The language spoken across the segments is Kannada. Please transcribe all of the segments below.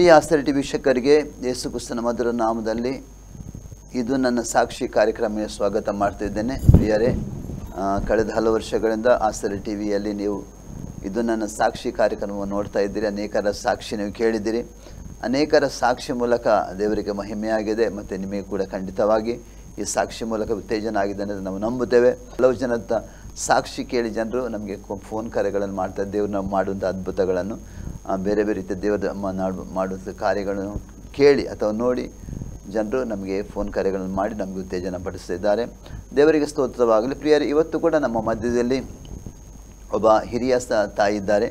ಪ್ರಿಯ ಆಸ್ತಿ ವೀಕ್ಷಕರಿಗೆ ಯೇಸು ಕ್ರಿಸ್ತನ ಮಧುರ ನಾಮದಲ್ಲಿ ಇದು ನನ್ನ ಸಾಕ್ಷಿ ಕಾರ್ಯಕ್ರಮಕ್ಕೆ ಸ್ವಾಗತ ಮಾಡ್ತಿದ್ದೇನೆ. ಪ್ರಿಯರೇ, ಕಳೆದ ಹಲವು ವರ್ಷಗಳಿಂದ ಆಸ್ತಿ ಟಿವಿಯಲ್ಲಿ ನೀವು ಇದು ನನ್ನ ಸಾಕ್ಷಿ ಕಾರ್ಯಕ್ರಮವನ್ನು ನೋಡ್ತಾ ಇದ್ದೀರಿ. ಅನೇಕರ ಸಾಕ್ಷಿ ನೀವು ಕೇಳಿದ್ದೀರಿ. ಅನೇಕರ ಸಾಕ್ಷಿ ಮೂಲಕ ದೇವರಿಗೆ ಮಹಿಮೆಯಾಗಿದೆ ಮತ್ತು ನಿಮಗೆ ಕೂಡ ಖಂಡಿತವಾಗಿ ಈ ಸಾಕ್ಷಿ ಮೂಲಕ ಉತ್ತೇಜನ ಆಗಿದೆ ಅನ್ನೋದು ನಾವು ನಂಬುತ್ತೇವೆ. ಹಲವು ಜನದ ಸಾಕ್ಷಿ ಕೇಳಿ ಜನರು ನಮಗೆ ಫೋನ್ ಕರೆಗಳನ್ನು ಮಾಡ್ತಾರೆ. ದೇವರು ನಾವು ಮಾಡುವಂಥ ಅದ್ಭುತಗಳನ್ನು, ಬೇರೆ ಬೇರೆ ರೀತಿಯ ದೇವರ ಮಾಡುವಂಥ ಕಾರ್ಯಗಳನ್ನು ಕೇಳಿ ಅಥವಾ ನೋಡಿ ಜನರು ನಮಗೆ ಫೋನ್ ಕರೆಗಳನ್ನು ಮಾಡಿ ನಮಗೆ ಉತ್ತೇಜನ ಪಡಿಸ್ತಿದ್ದಾರೆ. ದೇವರಿಗೆ ಸ್ತೋತ್ರವಾಗಲಿ. ಪ್ರಿಯರೇ, ಇವತ್ತು ಕೂಡ ನಮ್ಮ ಮಧ್ಯದಲ್ಲಿ ಒಬ್ಬ ಹಿರಿಯ ತಾಯಿ ಇದ್ದಾರೆ.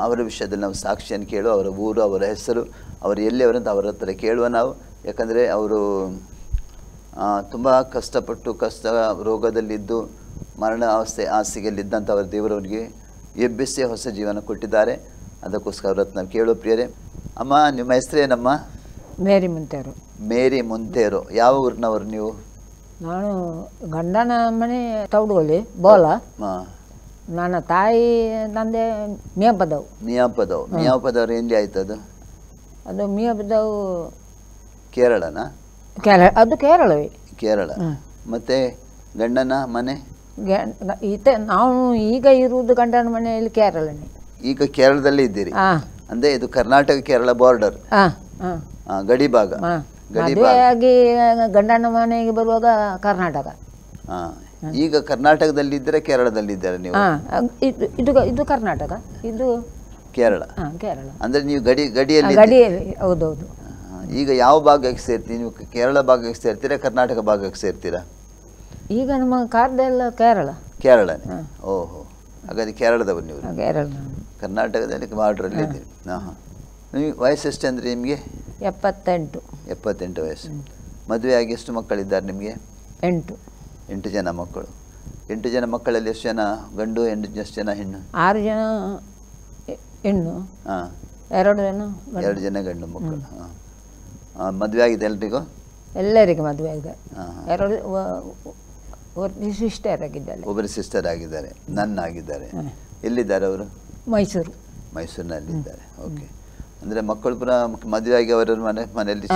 ಅವರ ವಿಷಯದಲ್ಲಿ ನಾವು ಸಾಕ್ಷಿಯನ್ನು ಕೇಳುವ, ಅವರ ಊರು, ಅವರ ಹೆಸರು, ಅವರು ಎಲ್ಲಿಯವರಂತ ಅವರ ಹತ್ರ ಕೇಳುವ ನಾವು. ಯಾಕಂದರೆ ಅವರು ತುಂಬ ಕಷ್ಟಪಟ್ಟು ರೋಗದಲ್ಲಿದ್ದು ಮರಣ ಹಾಸಿಗೆಯಲ್ಲಿದ್ದಂಥ ಅವರ ದೇವರವರಿಗೆ ಎಬ್ಬಿಸಿ ಹೊಸ ಜೀವನ ಕೊಟ್ಟಿದ್ದಾರೆ. ಅದಕ್ಕೋಸ್ಕರ ಅವ್ರ ಹತ್ರ ನಾವು ಕೇಳೋ. ಪ್ರಿಯರೇ, ಅಮ್ಮ, ನಿಮ್ಮ ಹೆಸರೇನಮ್ಮ? ಮೇರಿ ಮುಂತೇರು. ಮೇರಿ ಮುಂತೇರು. ಯಾವ ಊರಿನವರು ನೀವು? ನಾನು ಗಂಡನ ಮನೆ ತೌಡುಗಲಿ ಬೋಲ. ನನ್ನ ತಾಯಿ ತಂದೆ ಮಿಯಾಪದವು. ಮಿಯಾಪದವ್ರು ಎಲ್ಲಿ ಆಯ್ತು? ಅದು ಮಿಯಾಪದವು ಕೇರಳನಾ? ಅದು ಕೇರಳವೇ. ಕೇರಳ. ಮತ್ತೆ ಗಂಡನ ಮನೆ ನಾವು ಈಗ ಇರುವುದು ಗಂಡನ ಮನೆಯಲ್ಲಿ ಕೇರಳನೇ. ಈಗ ಕೇರಳದಲ್ಲಿ ಇದ್ದೀರಿ ಅಂದ್ರೆ ಇದು ಕರ್ನಾಟಕ ಕೇರಳ ಬಾರ್ಡರ್, ಗಡಿ ಭಾಗ. ಮದುವೆಯಾಗಿ ಗಂಡನ ಮನೆಗೆ ಬರುವಾಗ ಕರ್ನಾಟಕ. ಈಗ ಕರ್ನಾಟಕದಲ್ಲಿ ಇದ್ದೀರಾ, ಕೇರಳದಲ್ಲಿ ಇದ್ದೀರಾ ನೀವು? ಇದು ಕರ್ನಾಟಕ, ಇದು ಕೇರಳ. ಕೇರಳ ಅಂದ್ರೆ ನೀವು ಗಡಿಯಲ್ಲಿ. ಹೌದೌದು. ಈಗ ಯಾವ ಭಾಗಕ್ಕೆ ಸೇರ್ತೀರಿ ನೀವು? ಕೇರಳ ಭಾಗಕ್ಕೆ ಸೇರ್ತೀರಾ, ಕರ್ನಾಟಕ ಭಾಗಕ್ಕೆ ಸೇರ್ತೀರಾ? ಈಗ ನಮ್ಮ ಕಾರ್ದೆಲ್ಲ ಕೇರಳನೇ. ಓಹೋ, ಹಾಗಾದ್ರೆ ಕೇರಳದವರು ನೀವು? ಕೇರಳ. ಕರ್ನಾಟಕದಲ್ಲಿ ಬಾರ್ಡ್ರಲ್ಲಿ ಇದ್ದೀರಿ. ನಿಮಗೆ ವಯಸ್ಸು ಎಷ್ಟು ಅಂದರೆ ನಿಮಗೆ? 78 ವಯಸ್ಸು. ಮದುವೆ ಆಗಿ ಎಷ್ಟು ಮಕ್ಕಳಿದ್ದಾರೆ ನಿಮಗೆ? 8 ಜನ ಮಕ್ಕಳು. 8 ಜನ ಮಕ್ಕಳಲ್ಲಿ ಎಷ್ಟು ಜನ ಗಂಡು, ಎಷ್ಟು ಜನ ಹೆಣ್ಣು? 6 ಜನ ಹೆಣ್ಣು, 2 ಜನ ಗಂಡು ಮಕ್ಕಳು. ಮದುವೆ ಆಗಿದೆ ಎಲ್ರಿಗೂ? ಎಲ್ಲರಿಗೂ ಮದುವೆ ಆಗಿದೆ. 2 ಸಿಸ್ಟರ್ ಆಗಿದ್ದಾರೆ. ಒಬ್ಬರು ಸಿಸ್ಟರ್ ಆಗಿದ್ದಾರೆ, ನನ್ನ ಆಗಿದ್ದಾರೆ. ಎಲ್ಲಿದ್ದಾರೆ ಅವರು? ಮೈಸೂರಿನಲ್ಲಿದ್ದಾರೆ. ಓಕೆ. ಅಂದರೆ ಮಕ್ಕಳು ಪುರ ಮದುವೆ ಆಗಿ ಅವರ ಮನೆಯಲ್ಲಿ.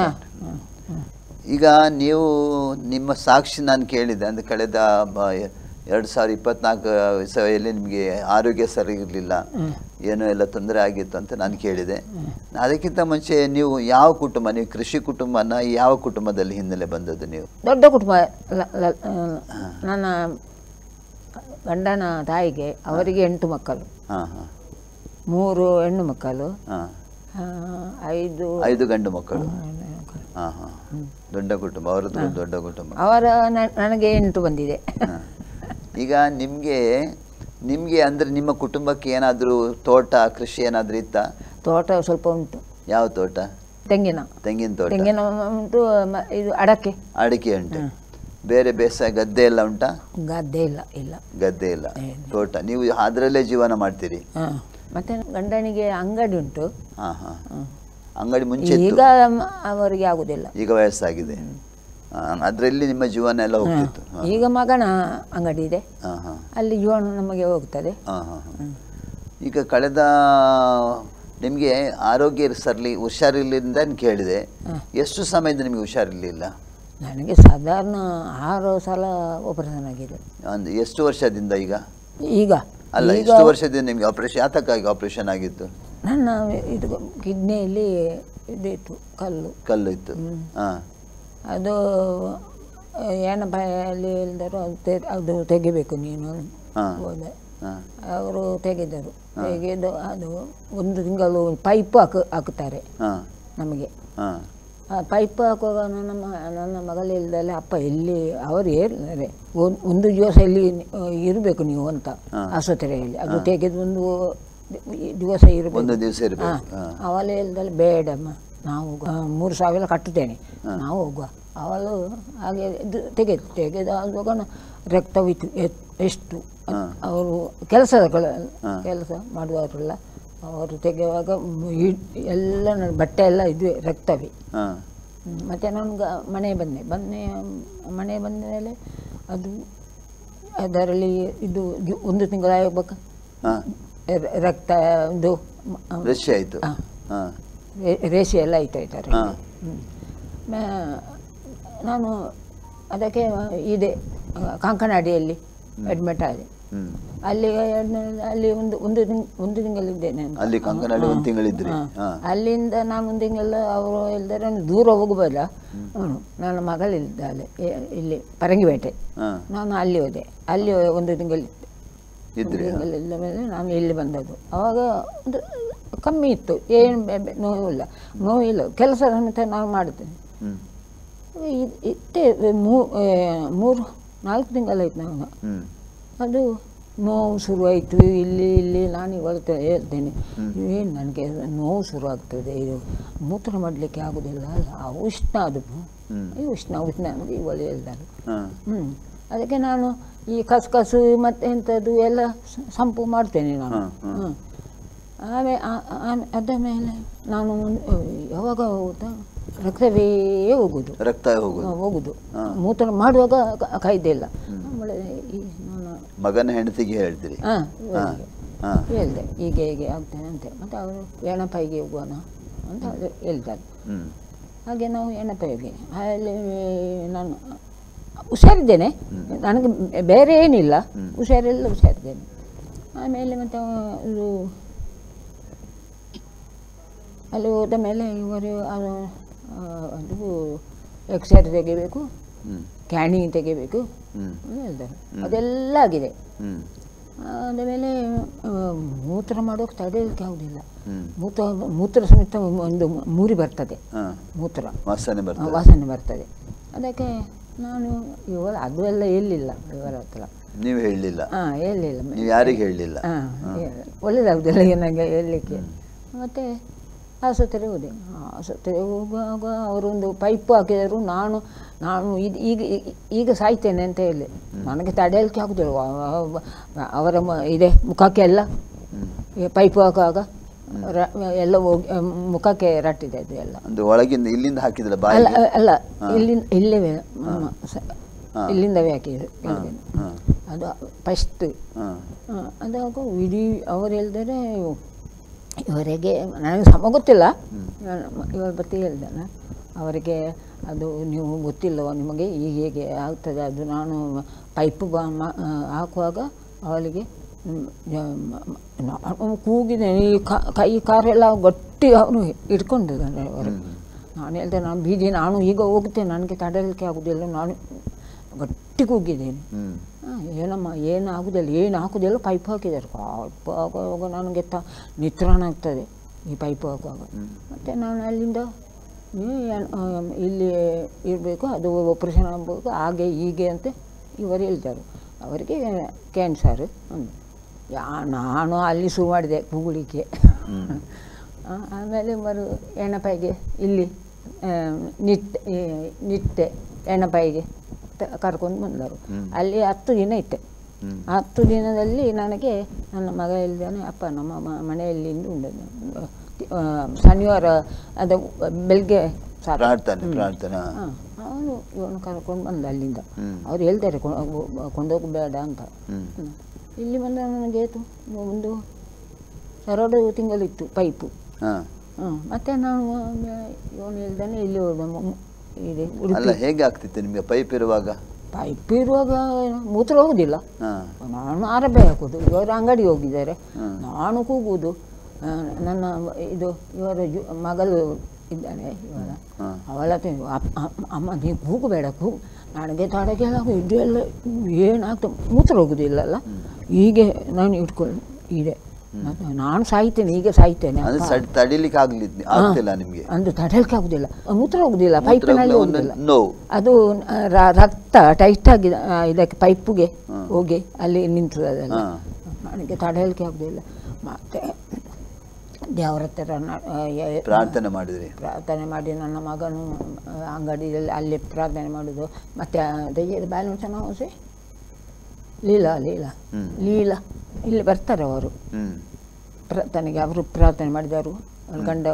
ಈಗ ನೀವು ನಿಮ್ಮ ಸಾಕ್ಷಿ ನಾನು ಕೇಳಿದೆ. ಅಂದರೆ ಕಳೆದ 2024 ಇಸವಿಯಲ್ಲಿ ನಿಮಗೆ ಆರೋಗ್ಯ ಸರಿ ಇರಲಿಲ್ಲ, ಏನೋ ಎಲ್ಲ ತೊಂದರೆ ಆಗಿತ್ತು ಅಂತ ನಾನು ಕೇಳಿದೆ. ಅದಕ್ಕಿಂತ ಮುಂಚೆ ನೀವು ಯಾವ ಕುಟುಂಬ, ನೀವು ಕೃಷಿ ಕುಟುಂಬನ ಯಾವ ಕುಟುಂಬದಲ್ಲಿ ಹಿನ್ನೆಲೆ ಬಂದದ್ದು ನೀವು? ದೊಡ್ಡ ಕುಟುಂಬ. ನನ್ನ ಗಂಡನ ತಾಯಿಗೆ ಅವರಿಗೆ 8 ಮಕ್ಕಳು. 3 ಹೆಣ್ಣು ಮಕ್ಕಳು, 5 ಗಂಡು ಮಕ್ಕಳು. ದೊಡ್ಡ ಕುಟುಂಬ, ಅವರದ್ದು ದೊಡ್ಡ ಕುಟುಂಬ. ನನಗೆ 8 ಬಂದಿದೆ. ಈಗ ನಿಮಗೆ ಅಂದರೆ ನಿಮ್ಮ ಕುಟುಂಬಕ್ಕೆ ಏನಾದರೂ ತೋಟ, ಕೃಷಿ ಏನಾದರೂ ಇತ್ತಾ? ತೋಟ ಸ್ವಲ್ಪ ಉಂಟು. ಯಾವ ತೋಟ? ತೆಂಗಿನ ತೋಟ. ತೆಂಗಿನ ಉಂಟು. ಇದು ಅಡಿಕೆ ಉಂಟು. ಬೇರೆ ಬೇಸಾಯ ಗದ್ದೆ ಎಲ್ಲ ಉಂಟಾ? ಗದ್ದೆ ಇಲ್ಲ. ತೋಟ. ನೀವು ಅದರಲ್ಲೇ ಜೀವನ ಮಾಡ್ತೀರಿ? ಮತ್ತೆ ಗಂಡನಿಗೆ ಅಂಗಡಿ ಉಂಟು. ಅಂಗಡಿ ಮುಂಚೆ? ಈಗ ಅವರಿಗೆ ಆಗುದಿಲ್ಲ, ಈಗ ವಯಸ್ಸಾಗಿದೆ. ಅದರಲ್ಲಿ ನಿಮ್ಮ ಜೀವನ ಎಲ್ಲ ಹೋಗ್ತಿತ್ತು. ಈಗ ಮಗನ ಅಂಗಡಿ ಇದೆ, ಅಲ್ಲಿ ಜೀವನ ನಮಗೆ ಹೋಗ್ತದೆ. ಈಗ ಕಳೆದ ನಿಮಗೆ ಆರೋಗ್ಯ ಹುಷಾರಿರ್ಲಿಂದ ಕೇಳಿದೆ. ಎಷ್ಟು ಸಮಯದಿಂದ ನಿಮಗೆ ಹುಷಾರಿರ್ಲಿಲ್ಲ? ನನಗೆ ಸಾಧಾರಣ 6 ಸಲ ಆಪರೇಷನ್ ಆಗಿದೆ. ಎಷ್ಟು ವರ್ಷದಿಂದ? ಈಗ ಅಲ್ಲ, ಈಗ ಎಷ್ಟು ವರ್ಷದಿಂದ ನಿಮಗೆ ಆಪರೇಷನ್? ಯಾತಕ್ಕಾಗಿ ಆಪರೇಷನ್ ಆಗಿತ್ತು? ನನ್ನ ಇದು ಕಿಡ್ನಿಯಲ್ಲಿ ಇದಿತ್ತು, ಕಲ್ಲು ಇತ್ತು. ಅದು ಏನಪ್ಪ ಅಲ್ಲಿ ಹೇಳಿದರು, ಅದು ತೆಗಿಬೇಕು ನೀನು ಹೋದೆ. ಅವರು ತೆಗೆದರು. ಅದು 1 ತಿಂಗಳು ಪೈಪ್ ಹಾಕುತ್ತಾರೆ ನಮಗೆ. ಪೈಪ್ ಹಾಕುವಾಗ ನನ್ನ ಮಗಳು ಇಲ್ದಲೆ, ಅಪ್ಪ ಎಲ್ಲಿ ಅವರು ಹೇಳಿದ್ದಾರೆ 1 ದಿವಸ ಇಲ್ಲಿ ಇರಬೇಕು ನೀವು ಅಂತ ಆಸ್ಪತ್ರೆಯಲ್ಲಿ. ಅದು ತೆಗೆದು 1 ದಿವಸ ಇರಬೇಕು. ಅವಳು ಹೇಳ್ದಲೆ, ಬೇಡಮ್ಮ, ನಾವು 3,000 ಕಟ್ಟುತ್ತೇನೆ, ನಾವು ಹೋಗುವ. ಅವಳು ಹಾಗೆ ಇದು ತೆಗೆದು ರಕ್ತವಿತ್ತು ಎಷ್ಟು. ಅವರು ಕೆಲಸ ಮಾಡುವವರಲ್ಲ, ಅವರು ತೆಗೆಯುವಾಗ ಎಲ್ಲ ಬಟ್ಟೆ ಎಲ್ಲ ಇದು ರಕ್ತವೇ. ಮತ್ತು ನಾನು ಮನೆ ಬಂದ ಮೇಲೆ ಅದು ಅದರಲ್ಲಿ ಇದು 1 ತಿಂಗಳು ಆಗಬೇಕು. ರಕ್ತ ಇದು ರಶ್ ಆಯಿತು. ರೇಷಿ ಎಲ್ಲ ಇಟ್ಟಿದ್ದಾರೆ. ನಾನು ಅದಕ್ಕೆ ಇದೆ ಕಾಂಕನಾಡಿಯಲ್ಲಿ ಅಡ್ಮಿಟ್ ಆದೆ. ಅಲ್ಲಿ ಒಂದು ತಿಂಗಳಿದ್ದೇನೆ. ಅಲ್ಲಿ ಕಾಂಕನಾಡಿ ಒಂದು ತಿಂಗಳಿದ್ರಿ. ಅಲ್ಲಿಂದ ನಾನು ಒಂದು ತಿಂಗಳ ಅವರು ಹೇಳಿದರೆ ದೂರ ಹೋಗಬಲ್ಲ. ನನ್ನ ಮಗಳಿದ್ದಾಳೆ ಇಲ್ಲಿ ಪರಂಗಿಪೇಟೆ. ನಾನು ಅಲ್ಲಿ ಹೋದೆ. ಅಲ್ಲಿ ಒಂದು ತಿಂಗಳಿದ್ದೆ. ತಿಂಗಳಿದ್ದ ಮೇಲೆ ನಾನು ಇಲ್ಲಿ ಬಂದದ್ದು. ಆವಾಗ ಒಂದು ಕಮ್ಮಿ ಇತ್ತು, ಏನು ನೋವಿಲ್ಲ, ಕೆಲಸ ಸಮೇತ ನಾನು ಮಾಡ್ತೇನೆ. ಇತ್ತೇ 3-4 ತಿಂಗಳಾಯ್ತು ನಾನು. ಅದು ನೋವು ಶುರುವಾಯಿತು. ಇಲ್ಲಿ ನಾನು ಇವತ್ತು ಹೇಳ್ತೇನೆ, ಏನು ನನಗೆ ನೋವು ಶುರುವಾಗ್ತದೆ, ಇದು ಮೂತ್ರ ಮಾಡಲಿಕ್ಕೆ ಆಗೋದಿಲ್ಲ ಅಲ್ಲ, ಉಷ್ಣ ಅದು ಉಷ್ಣ ನನಗೆ ಇವಳು ಹೇಳ್ತಾರೆ. ಅದಕ್ಕೆ ನಾನು ಈ ಕಸು ಮತ್ತು ಎಂಥದ್ದು ಎಲ್ಲ ಸಂಪು ಮಾಡ್ತೇನೆ ನಾನು. ಅದ ಮೇಲೆ ನಾನು ಯಾವಾಗ ಹೋಗುತ್ತಾ ರಕ್ತವೇ ಹೋಗುದು. ಮೂತ್ರ ಮಾಡುವಾಗ ಕಾಯ್ದೆಯಿಲ್ಲ. ನಾನು ಮಗನ ಹೆಂಡತಿಗೆ ಹೇಳ್ತೀರಿ? ಹೇಳಿದೆ, ಹೀಗೆ ಆಗ್ತೇನೆ ಅಂತ. ಮತ್ತು ಅವರು ಎಣಪಾಯಿಗೆ ಹೋಗೋಣ ಅಂತ ಹೇಳ್ತಾರೆ. ಹಾಗೆ ನಾವು ಎಣಪಾಯಿಗೆ ಅಲ್ಲಿ ನಾನು ಹುಷಾರಿದ್ದೇನೆ, ನನಗೆ ಬೇರೆ ಏನಿಲ್ಲ, ಹುಷಾರಿದ್ದೇನೆ. ಆಮೇಲೆ ಮತ್ತು ಅಲ್ಲಿ ಹೋದ ಮೇಲೆ ಇವರು ಅದು ಎಕ್ಸ್ರೇ ತೆಗಿಬೇಕು, ಸ್ಕ್ಯಾನಿಂಗ್ ತೆಗಿಬೇಕು ಹೇಳ್ತಾರೆ. ಅದೆಲ್ಲ ಆಗಿದೆ. ಆದಮೇಲೆ ಮೂತ್ರ ಮಾಡೋಕೆ ತಡೆಯಲಿಕ್ಕೆ ಆಗುದಿಲ್ಲ. ಮೂತ್ರ ಸಮೇತ ಒಂದು ಮೂರಿ ಬರ್ತದೆ, ಮೂತ್ರ ವಾಸನೆ ಬರ್ತದೆ. ಅದಕ್ಕೆ ನಾನು ಇವಳು ಅದು ಎಲ್ಲ ಹೇಳಿಲ್ಲ ಇವರ ಹತ್ರ. ನೀವು ಹೇಳಲಿಲ್ಲ? ಹೇಳಿಲ್ಲ. ನೀವು ಯಾರಿಗೆ ಹೇಳಲಿಲ್ಲ? ಒಳ್ಳೇದಾಗುದಿಲ್ಲ ನನಗೆ ಹೇಳಲಿಕ್ಕೆ. ಮತ್ತು ಆಸ್ಪತ್ರೆಗೆ ಹೋದೆ. ಆಸ್ಪತ್ರೆಗೆ ಹೋಗುವಾಗ ಅವರೊಂದು ಪೈಪು ಹಾಕಿದರು. ನಾನು ಈಗ ಸಾಯ್ತೇನೆ ಅಂತ ಹೇಳಿ ನನಗೆ ತಡೆಯಲಿಕ್ಕೆ ಆಗುದಿಲ್ಲ. ಅವರ ಇದೆ ಮುಖಕ್ಕೆಲ್ಲ ಪೈಪು ಹಾಕುವಾಗ ಎಲ್ಲ ಹೋಗಿ ಮುಖಕ್ಕೆ ರಟ್ಟಿದೆ. ಅದು ಎಲ್ಲ ಒಳಗಿಂದ ಇಲ್ಲಿಂದ ಹಾಕಿದ್ರೆ ಅಲ್ಲ, ಇಲ್ಲಿಂದವೇ ಹಾಕಿದ್ರು. ಅದು ಫಸ್ಟ್ ಅದಾಗ ಇಡೀ ಅವರು ಹೇಳಿದರೆ ಇವರಿಗೆ ನನಗೆ ಸಮ ಗೊತ್ತಿಲ್ಲ. ಇವರ ಬತ್ತಿ ಹೇಳ್ದಲ್ಲ ಅವರಿಗೆ, ಅದು ನೀವು ಗೊತ್ತಿಲ್ಲವ ನಿಮಗೆ ಹೀಗೆ ಆಗ್ತದೆ. ಅದು ನಾನು ಪೈಪು ಹಾಕುವಾಗ ಅವಳಿಗೆ ಕೂಗಿದ್ದೇನೆ. ಈ ಕೈ ಕಾರೆಲ್ಲ ಗಟ್ಟಿ ಅವನು ಇಟ್ಕೊಂಡಿದ್ದಾನೆ ಅವರು. ನಾನು ಹೇಳ್ದೆ, ನಾನು ಈಗ ಹೋಗ್ತೇನೆ, ನನಗೆ ತಡೆಯಲಿಕ್ಕೆ ಆಗೋದಿಲ್ಲ, ನಾನು ಗಟ್ಟಿ ಕೂಗಿದ್ದೇನೆ. ಏನಮ್ಮ ಏನು ಹಾಕುದಿಲ್ಲ, ಪೈಪ್ ಹಾಕಿದ್ದಾರೆ. ಪೈಪ್ ಹಾಕುವಾಗ ನನಗೆ ನಿತ್ರಾಣ ಆಗ್ತದೆ ಈ ಪೈಪ್ ಹಾಕುವಾಗ. ಮತ್ತು ನಾನು ಅಲ್ಲಿಂದ ಇಲ್ಲಿ ಇರಬೇಕು, ಅದು ಆಪರೇಷನ್ ಆಗಬೇಕು, ಹಾಗೆ ಹೀಗೆ ಅಂತ ಇವರು ಹೇಳ್ತಾರೆ. ಅವರಿಗೆ ಕ್ಯಾನ್ಸರ್. ನಾನು ಅಲ್ಲಿ ಶುರು ಮಾಡಿದೆ ಕೂಗಲಿಕ್ಕೆ. ಆಮೇಲೆ ಎಣ್ಣಪಾಯಿಗೆ ಇಲ್ಲಿ ನಿಟ್ಟೆ ಎಣ್ಣಪಾಯಿಗೆ ಕರ್ಕೊಂಡು ಬಂದರು. ಅಲ್ಲಿ 10 ದಿನ ಇತ್ತೆ. 10 ದಿನದಲ್ಲಿ ನನಗೆ ನನ್ನ ಮಗ ಹೇಳಿದ್ದಾನೆ, ಅಪ್ಪ ನಮ್ಮ ಮನೆಯಲ್ಲಿ ಉಂಟು ಶನಿವಾರ ಅದು ಬೆಳಗ್ಗೆ ಅವನು ಇವನು ಕರ್ಕೊಂಡು ಬಂದ ಅಲ್ಲಿಂದ. ಅವ್ರು ಹೇಳ್ತಾರೆ ಕೊಂಡೋಗಬೇಡ ಅಂತ. ಇಲ್ಲಿ ಬಂದ ನನಗೆ ಒಂದು 2 ತಿಂಗಳಿತ್ತು ಪೈಪು. ಮತ್ತೆ ನಾನು ಇವನು ಹೇಳ್ದಾನೆ ಇಲ್ಲಿ ಇದೆ. ಹೇಗೆ ಆಗ್ತಿತ್ತು ನಿಮಗೆ ಪೈಪ್ ಇರುವಾಗ? ಪೈಪ್ ಇರುವಾಗ ಮೂತ್ರ ಹೋಗುದಿಲ್ಲ. ನಾನು ಆರಬೆ ಹಾಕೋದು. ಇವರು ಅಂಗಡಿ ಹೋಗಿದ್ದಾರೆ, ನಾನು ಕೂಗುವುದು. ನನ್ನ ಇವರ ಮಗಳು ಇದ್ದಾನೆ ಇವಳ, ಅವಳ ಅಮ್ಮ ನೀವು ಕೂಗಬೇಡ, ನನಗೆ ತಡಗೆಲ್ಲ ಇದು ಎಲ್ಲ ಏನಾಗ್ತದೆ, ಮೂತ್ರ ಹೋಗುದಿಲ್ಲಲ್ಲ, ಹೀಗೆ ನಾನು ಇಟ್ಕೊಂಡು ಇದೆ. ನಾನು ಸಾಯ್ತೇನೆ, ಈಗ ಸಾಯ್ತೇನೆ. ತಡಿಲಿಕ್ಕೆ ಆಗ್ತಿಲ್ಲ ನಿಮಗೆ? ಅಂದ್ರೆ ತಡೆಯಲಿಕ್ಕೆ ಆಗುದಿಲ್ಲ, ಮೂತ್ರ ಹೋಗುದಿಲ್ಲ, ಪೈಪಿನಲ್ಲಿ ಹೋಗುದಿಲ್ಲ. ಅದು ರಕ್ತ ಟೈಟ್ ಆಗಿ ಇದಕ್ಕೆ ಪೈಪ್ಗೆ ಹೋಗಿ ಅಲ್ಲಿ ನಿಂತದಲ್ಲ, ನನಗೆ ತಡೆಯಲಿಕ್ಕೆ ಆಗುದಿಲ್ಲ. ಮತ್ತೆ ದೇವರ ಹತ್ರ ಪ್ರಾರ್ಥನೆ ಮಾಡಿದ್ರಿ? ಪ್ರಾರ್ಥನೆ ಮಾಡಿ ನನ್ನ ಮಗನು ಅಂಗಡಿಯಲ್ಲಿ ಅಲ್ಲಿ ಪ್ರಾರ್ಥನೆ ಮಾಡೋದು. ಮತ್ತೆ ಬ್ಯಾಲೆನ್ಸ್ ನಾವು ಲೀಲಾ ಇಲ್ಲಿ ಬರ್ತಾರೆ ಅವರು ಪ್ರಾರ್ಥನೆಗೆ. ಅವರು ಪ್ರಾರ್ಥನೆ ಮಾಡಿದರು, ಗಂಡ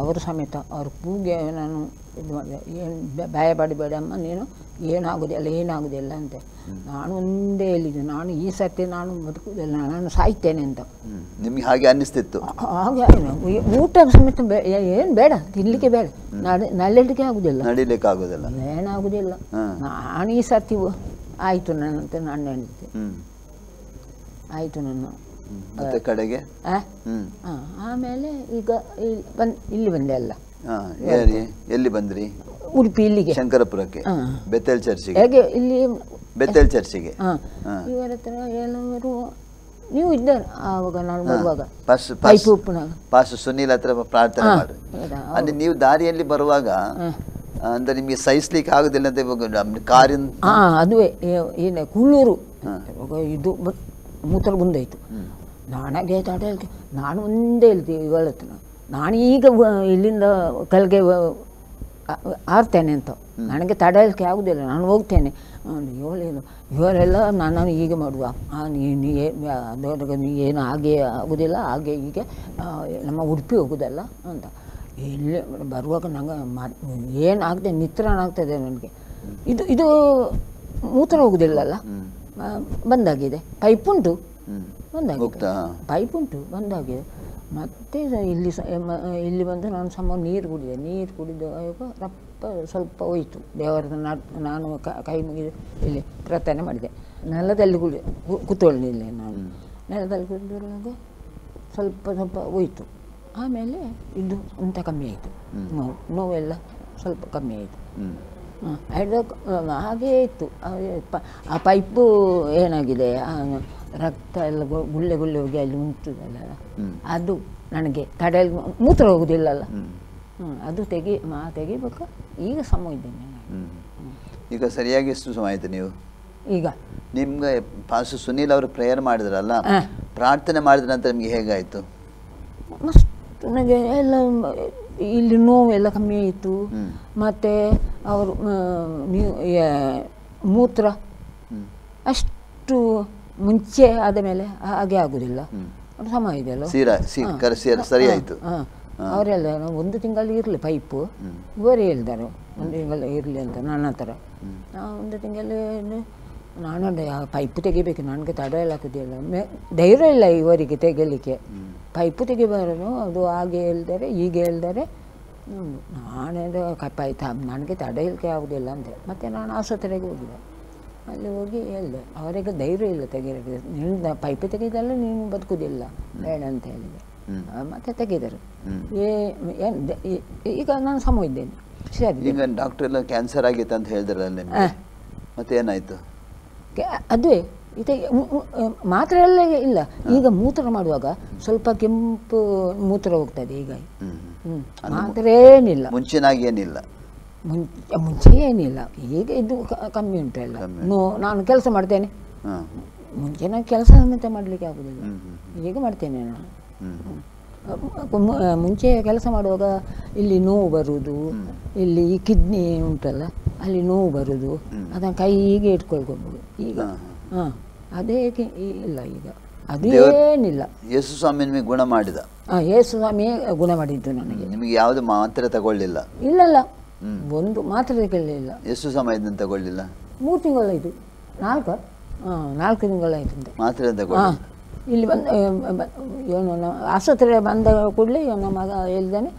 ಅವರು ಸಮೇತ ಅವ್ರ ಕೂಗೆ ನಾನು ಇದು ಮಾಡಿದೆ, ಏನು ಭಯ ಪಡಬೇಡ ಅಮ್ಮ, ನೀನು ಏನಾಗೋದಿಲ್ಲ ಅಂತೆ. ನಾನು ಒಂದೇ ಹೇಳಿದ್ದು, ನಾನು ಈ ಸರ್ತಿ ನಾನು ಬದುಕುವುದಿಲ್ಲ, ನಾನು ಸಾಯ್ತೇನೆ ಅಂತ. ನಿಮ್ಗೆ ಹಾಗೆ ಅನ್ನಿಸ್ತಿತ್ತು? ಹಾಗೆ ಊಟ ಸಮೇತ ಏನು ಬೇಡ, ತಿನ್ನಲಿಕ್ಕೆ ಬೇಡ, ನಡೀಲಿಕ್ಕೆ ಆಗುದಿಲ್ಲ, ಏನಾಗುದಿಲ್ಲ. ನಾನು ಈ ಸರ್ತಿ ಆಯಿತು ನನ್ನಂತ ನಾನು ಹೇಳಿದ್ದೆ, ಆಯಿತು ನನ್ನ ಕಡೆಗೆ. ಆಮೇಲೆ ಈಗ ಇಲ್ಲಿ ಬಂದೆ ಅಲ್ಲ. ಎಲ್ಲಿ ಬಂದ್ರಿ? ಉಡುಪಿ, ಇಲ್ಲಿಗೆ ಶಂಕರಪುರಕ್ಕೆ, ಬೆತ್ತೇಲ್ ಚರ್ಚಿಗೆ. ಹೇಗೆ ಇಲ್ಲಿ ಬೆತ್ತೇಲ್ ಚರ್ಚಿಗೆ ಇವರ ಹತ್ರ ಎಲ್ಲವರು ನೀವು ಇದ್ದಾರೆ ಆವಾಗ ನಾನು ಬರುವಾಗ ಪಾಸ್ಟರ್ ಸುನೀಲ್ ಹತ್ರ ಪ್ರಾರ್ಥನೆ ಮಾಡಿ. ಅಂದ್ರೆ ನೀವು ದಾರಿಯಲ್ಲಿ ಬರುವಾಗ ಅಂದ್ರೆ ನಿಮ್ಗೆ ಸಹಿಸ್ಲಿಕ್ಕೆ ಆಗುದಿಲ್ಲ ಅಂತ ಇವಾಗ ಕಾರಿನ ಅದುವೇ ಏನು ಕುಳ್ಳೂರು ಇದು ಮೂತ್ರ ಬಂದಾಯ್ತು. ನಾನಾಗೆ ತಡೆಯಲಿಕ್ಕೆ ನಾನು ಒಂದೇ ಹೇಳ್ತೀವಿ ಇವಳ ಹತ್ರ, ನಾನು ಈಗ ಇಲ್ಲಿಂದ ಕಲ್ಗೆ ಆರ್ತೇನೆ ಅಂತ, ನನಗೆ ತಡೆಯಲಿಕ್ಕೆ ಆಗುವುದಿಲ್ಲ, ನಾನು ಹೋಗ್ತೇನೆ. ಇವರೆಲ್ಲ ನಾನು ಹೀಗೆ ಮಾಡುವ, ನೀ ಏನು ಹಾಗೆ ಆಗೋದಿಲ್ಲ, ಹಾಗೆ ಹೀಗೆ ನಮ್ಮ ಉಡುಪಿ ಹೋಗೋದಲ್ಲ ಅಂತ. ಇಲ್ಲಿ ಬರುವಾಗ ನಂಗೆ ಏನಾಗ್ತದೆ, ನಿತ್ರಾಣಾಗ್ತದೆ ನನಗೆ. ಇದು ಮೂತ್ರ ಹೋಗೋದಿಲ್ಲಲ್ಲ, ಬಂದಾಗಿದೆ. ಪೈಪುಂಟು ಬಂದಾಗಿದೆ, ಪೈಪುಂಟು ಬಂದಾಗಿದೆ. ಮತ್ತು ಇಲ್ಲಿ ಬಂದು ನಾನು ಸಮ ನೀರು ಕುಡಿದು ರಪ್ಪ ಸ್ವಲ್ಪ ಹೋಯಿತು. ದೇವರ ನಾನು ಕೈ ಮುಗಿದು ಇಲ್ಲಿ ಪ್ರಾರ್ಥನೆ ಮಾಡಿದೆ. ನೆಲದಲ್ಲಿ ಕೂತ್ಕೊಳ್ಳಿಲ್ಲ ನಾನು, ನೆಲದಲ್ಲಿ ಕುಡಿದಾಗ ಸ್ವಲ್ಪ ಹೋಯಿತು. ಆಮೇಲೆ ಇದು ಅಂತ ಕಮ್ಮಿ ಆಯಿತು, ನೋವೆಲ್ಲ ಸ್ವಲ್ಪ ಕಮ್ಮಿ ಆಯಿತು. ಹಾಗೇ ಇತ್ತು. ಆ ಪೈಪು ಏನಾಗಿದೆ, ರಕ್ತ ಎಲ್ಲ ಗುಳ್ಳೆ ಹೋಗಿ ಅಲ್ಲಿ ಉಂಟುದಲ್ಲ, ಅದು ನನಗೆ ತಡೆಯಲು ಮೂತ್ರ ಹೋಗುದಿಲ್ಲಲ್ಲ, ಅದು ತೆಗಿಬೇಕು. ಈಗ ಸಮ ಇದ್ದೇನೆ. ಈಗ ಸರಿಯಾಗಿ ಎಷ್ಟು ಸಮಯ ಆಯ್ತು ನೀವು? ಈಗ ನಿಮ್ಗೆ ಪಾಸ್ಟರ್ ಸುನೀಲ್ ಅವರು ಪ್ರೇಯರ್ ಮಾಡಿದ್ರಲ್ಲ, ಪ್ರಾರ್ಥನೆ ಮಾಡಿದ ನಂತರ ನಿಮ್ಗೆ ಹೇಗಾಯ್ತು? ಮಸ್ತ್ ನನಗೆ ಎಲ್ಲ ಇಲ್ಲಿ ನೋವೆಲ್ಲ ಕಮ್ಮಿ ಆಯಿತು. ಮತ್ತು ಅವರು ಮೂತ್ರ ಅಷ್ಟು ಮುಂಚೆ ಆದ ಮೇಲೆ ಹಾಗೆ ಆಗುದಿಲ್ಲ, ಸಮ ಇದೆಯಲ್ಲ, ಸರಿ ಆಯಿತು. ಅವರೆಲ್ಲ ಒಂದು ತಿಂಗಳು ಇರಲಿ ಪೈಪು, ಇವರೇ ಹೇಳಿದ್ದಾರೆ ಒಂದು ತಿಂಗಳು ಇರಲಿ ಅಂತ ನನ್ನ ಹತ್ರ. ಒಂದು ತಿಂಗಳು ನಾನು ಪೈಪು ತೆಗಿಬೇಕು, ನನಗೆ ತಡೆಯಲ್ಲ ಹಾಕುದಿಲ್ಲ, ಧೈರ್ಯ ಇಲ್ಲ ಇವರಿಗೆ ತೆಗಿಲಿಕ್ಕೆ. ಪೈಪು ತೆಗಿಬಾರದು, ಅದು ಹಾಗೆ ಹೇಳ್ತಾರೆ ಹೀಗೆ ಹೇಳ್ತಾರೆ. ನಾನೇದು ನನಗೆ ತಡೆಯಲಿಕ್ಕೆ ಆಗೋದಿಲ್ಲ ಅಂದೆ. ಮತ್ತು ನಾನು ಆಸ್ಪತ್ರೆಗೆ ಹೋಗಿದ್ದೆ, ಅಲ್ಲಿ ಹೋಗಿ ಹೇಳಿದೆ, ಅವರಿಗೆ ಧೈರ್ಯ ಇಲ್ಲ ತೆಗೀಲಿಕ್ಕೆ, ನಿನ್ನ ಪೈಪು ತೆಗೆದಲ್ಲ ನೀನು ಬದುಕುವುದಿಲ್ಲ ಬೇಡ ಅಂತ ಹೇಳಿದೆ. ಮತ್ತೆ ತೆಗೆದರು. ಈಗ ನಾನು ಸಮ ಇದ್ದೇನೆ, ಸರಿ. ಈಗ ಡಾಕ್ಟರ್ ಎಲ್ಲ ಕ್ಯಾನ್ಸರ್ ಆಗಿತ್ತು ಅಂತ ಹೇಳಿದ್ರಲ್ಲ, ಮತ್ತೆ ಏನಾಯಿತು? ಅದುವೇ ಇದು ಮಾತ್ರ ಎಲ್ಲ ಇಲ್ಲ. ಈಗ ಮೂತ್ರ ಮಾಡುವಾಗ ಸ್ವಲ್ಪ ಕೆಂಪು ಮೂತ್ರ ಹೋಗ್ತದೆ ಈಗ. ಮಾತ್ರ ಏನಿಲ್ಲ, ಮುಂಚಿನಾಗಿ ಏನಿಲ್ಲ, ಮುಂಚೆ ಏನಿಲ್ಲ. ಈಗ ಇದು ಕಮ್ಮಿ ಉಂಟು ಎಲ್ಲ. ನಾನು ಕೆಲಸ ಮಾಡ್ತೇನೆ, ಮುಂಚೆ ನಾನು ಕೆಲಸ ಸಮೇತ ಮಾಡಲಿಕ್ಕೆ ಆಗೋದಿಲ್ಲ, ಈಗ ಮಾಡ್ತೇನೆ ನಾನು. ಮುಂಚೆ ಕೆಲಸ ಮಾಡುವಾಗ ಇಲ್ಲಿ ನೋವು ಬರುವುದು, ಇಲ್ಲಿ ಈ ಕಿಡ್ನಿ ಉಂಟಲ್ಲ ಅಲ್ಲಿ ನೋವು ಬರುವುದು, ಅದನ್ನು ಕೈಗೆ ಇಟ್ಕೊಳ್ಕೊಬೋದು. ಈಗ ಅದೇ ಇಲ್ಲ, ಈಗ ಅದೇನಿಲ್ಲ. ಯೇಸು ಸ್ವಾಮಿ ನಿಮಗೆ ಗುಣ ಮಾಡಿದ? ಯೇಸು ಸ್ವಾಮಿ ಗುಣ ಮಾಡಿದ್ದು ನನಗೆ. ನಿಮಗೆ ಯಾವುದು ಮಾತ್ರೆ ತಗೊಳ್ಳಿಲ್ಲ? ಇಲ್ಲ, ಒಂದು ಮಾತ್ರೆ ತಗೊಳ್ಳಿಲ್ಲ. ಎಷ್ಟು ಸಮಯದಿಂದ ತಗೊಳ್ಳಿಲ್ಲ? 3 ತಿಂಗಳಾಯಿತು, 4 ತಿಂಗಳಾಯಿತು ಮಾತ್ರೆ ತಗೊಳ್ಳಿ. ಇಲ್ಲಿ ಇವನು ಆಸ್ಪತ್ರೆ ಬಂದ ಕೂಡಲೇ ಇವನ ಮಗ ಹೇಳಿದ್ದಾನೆ,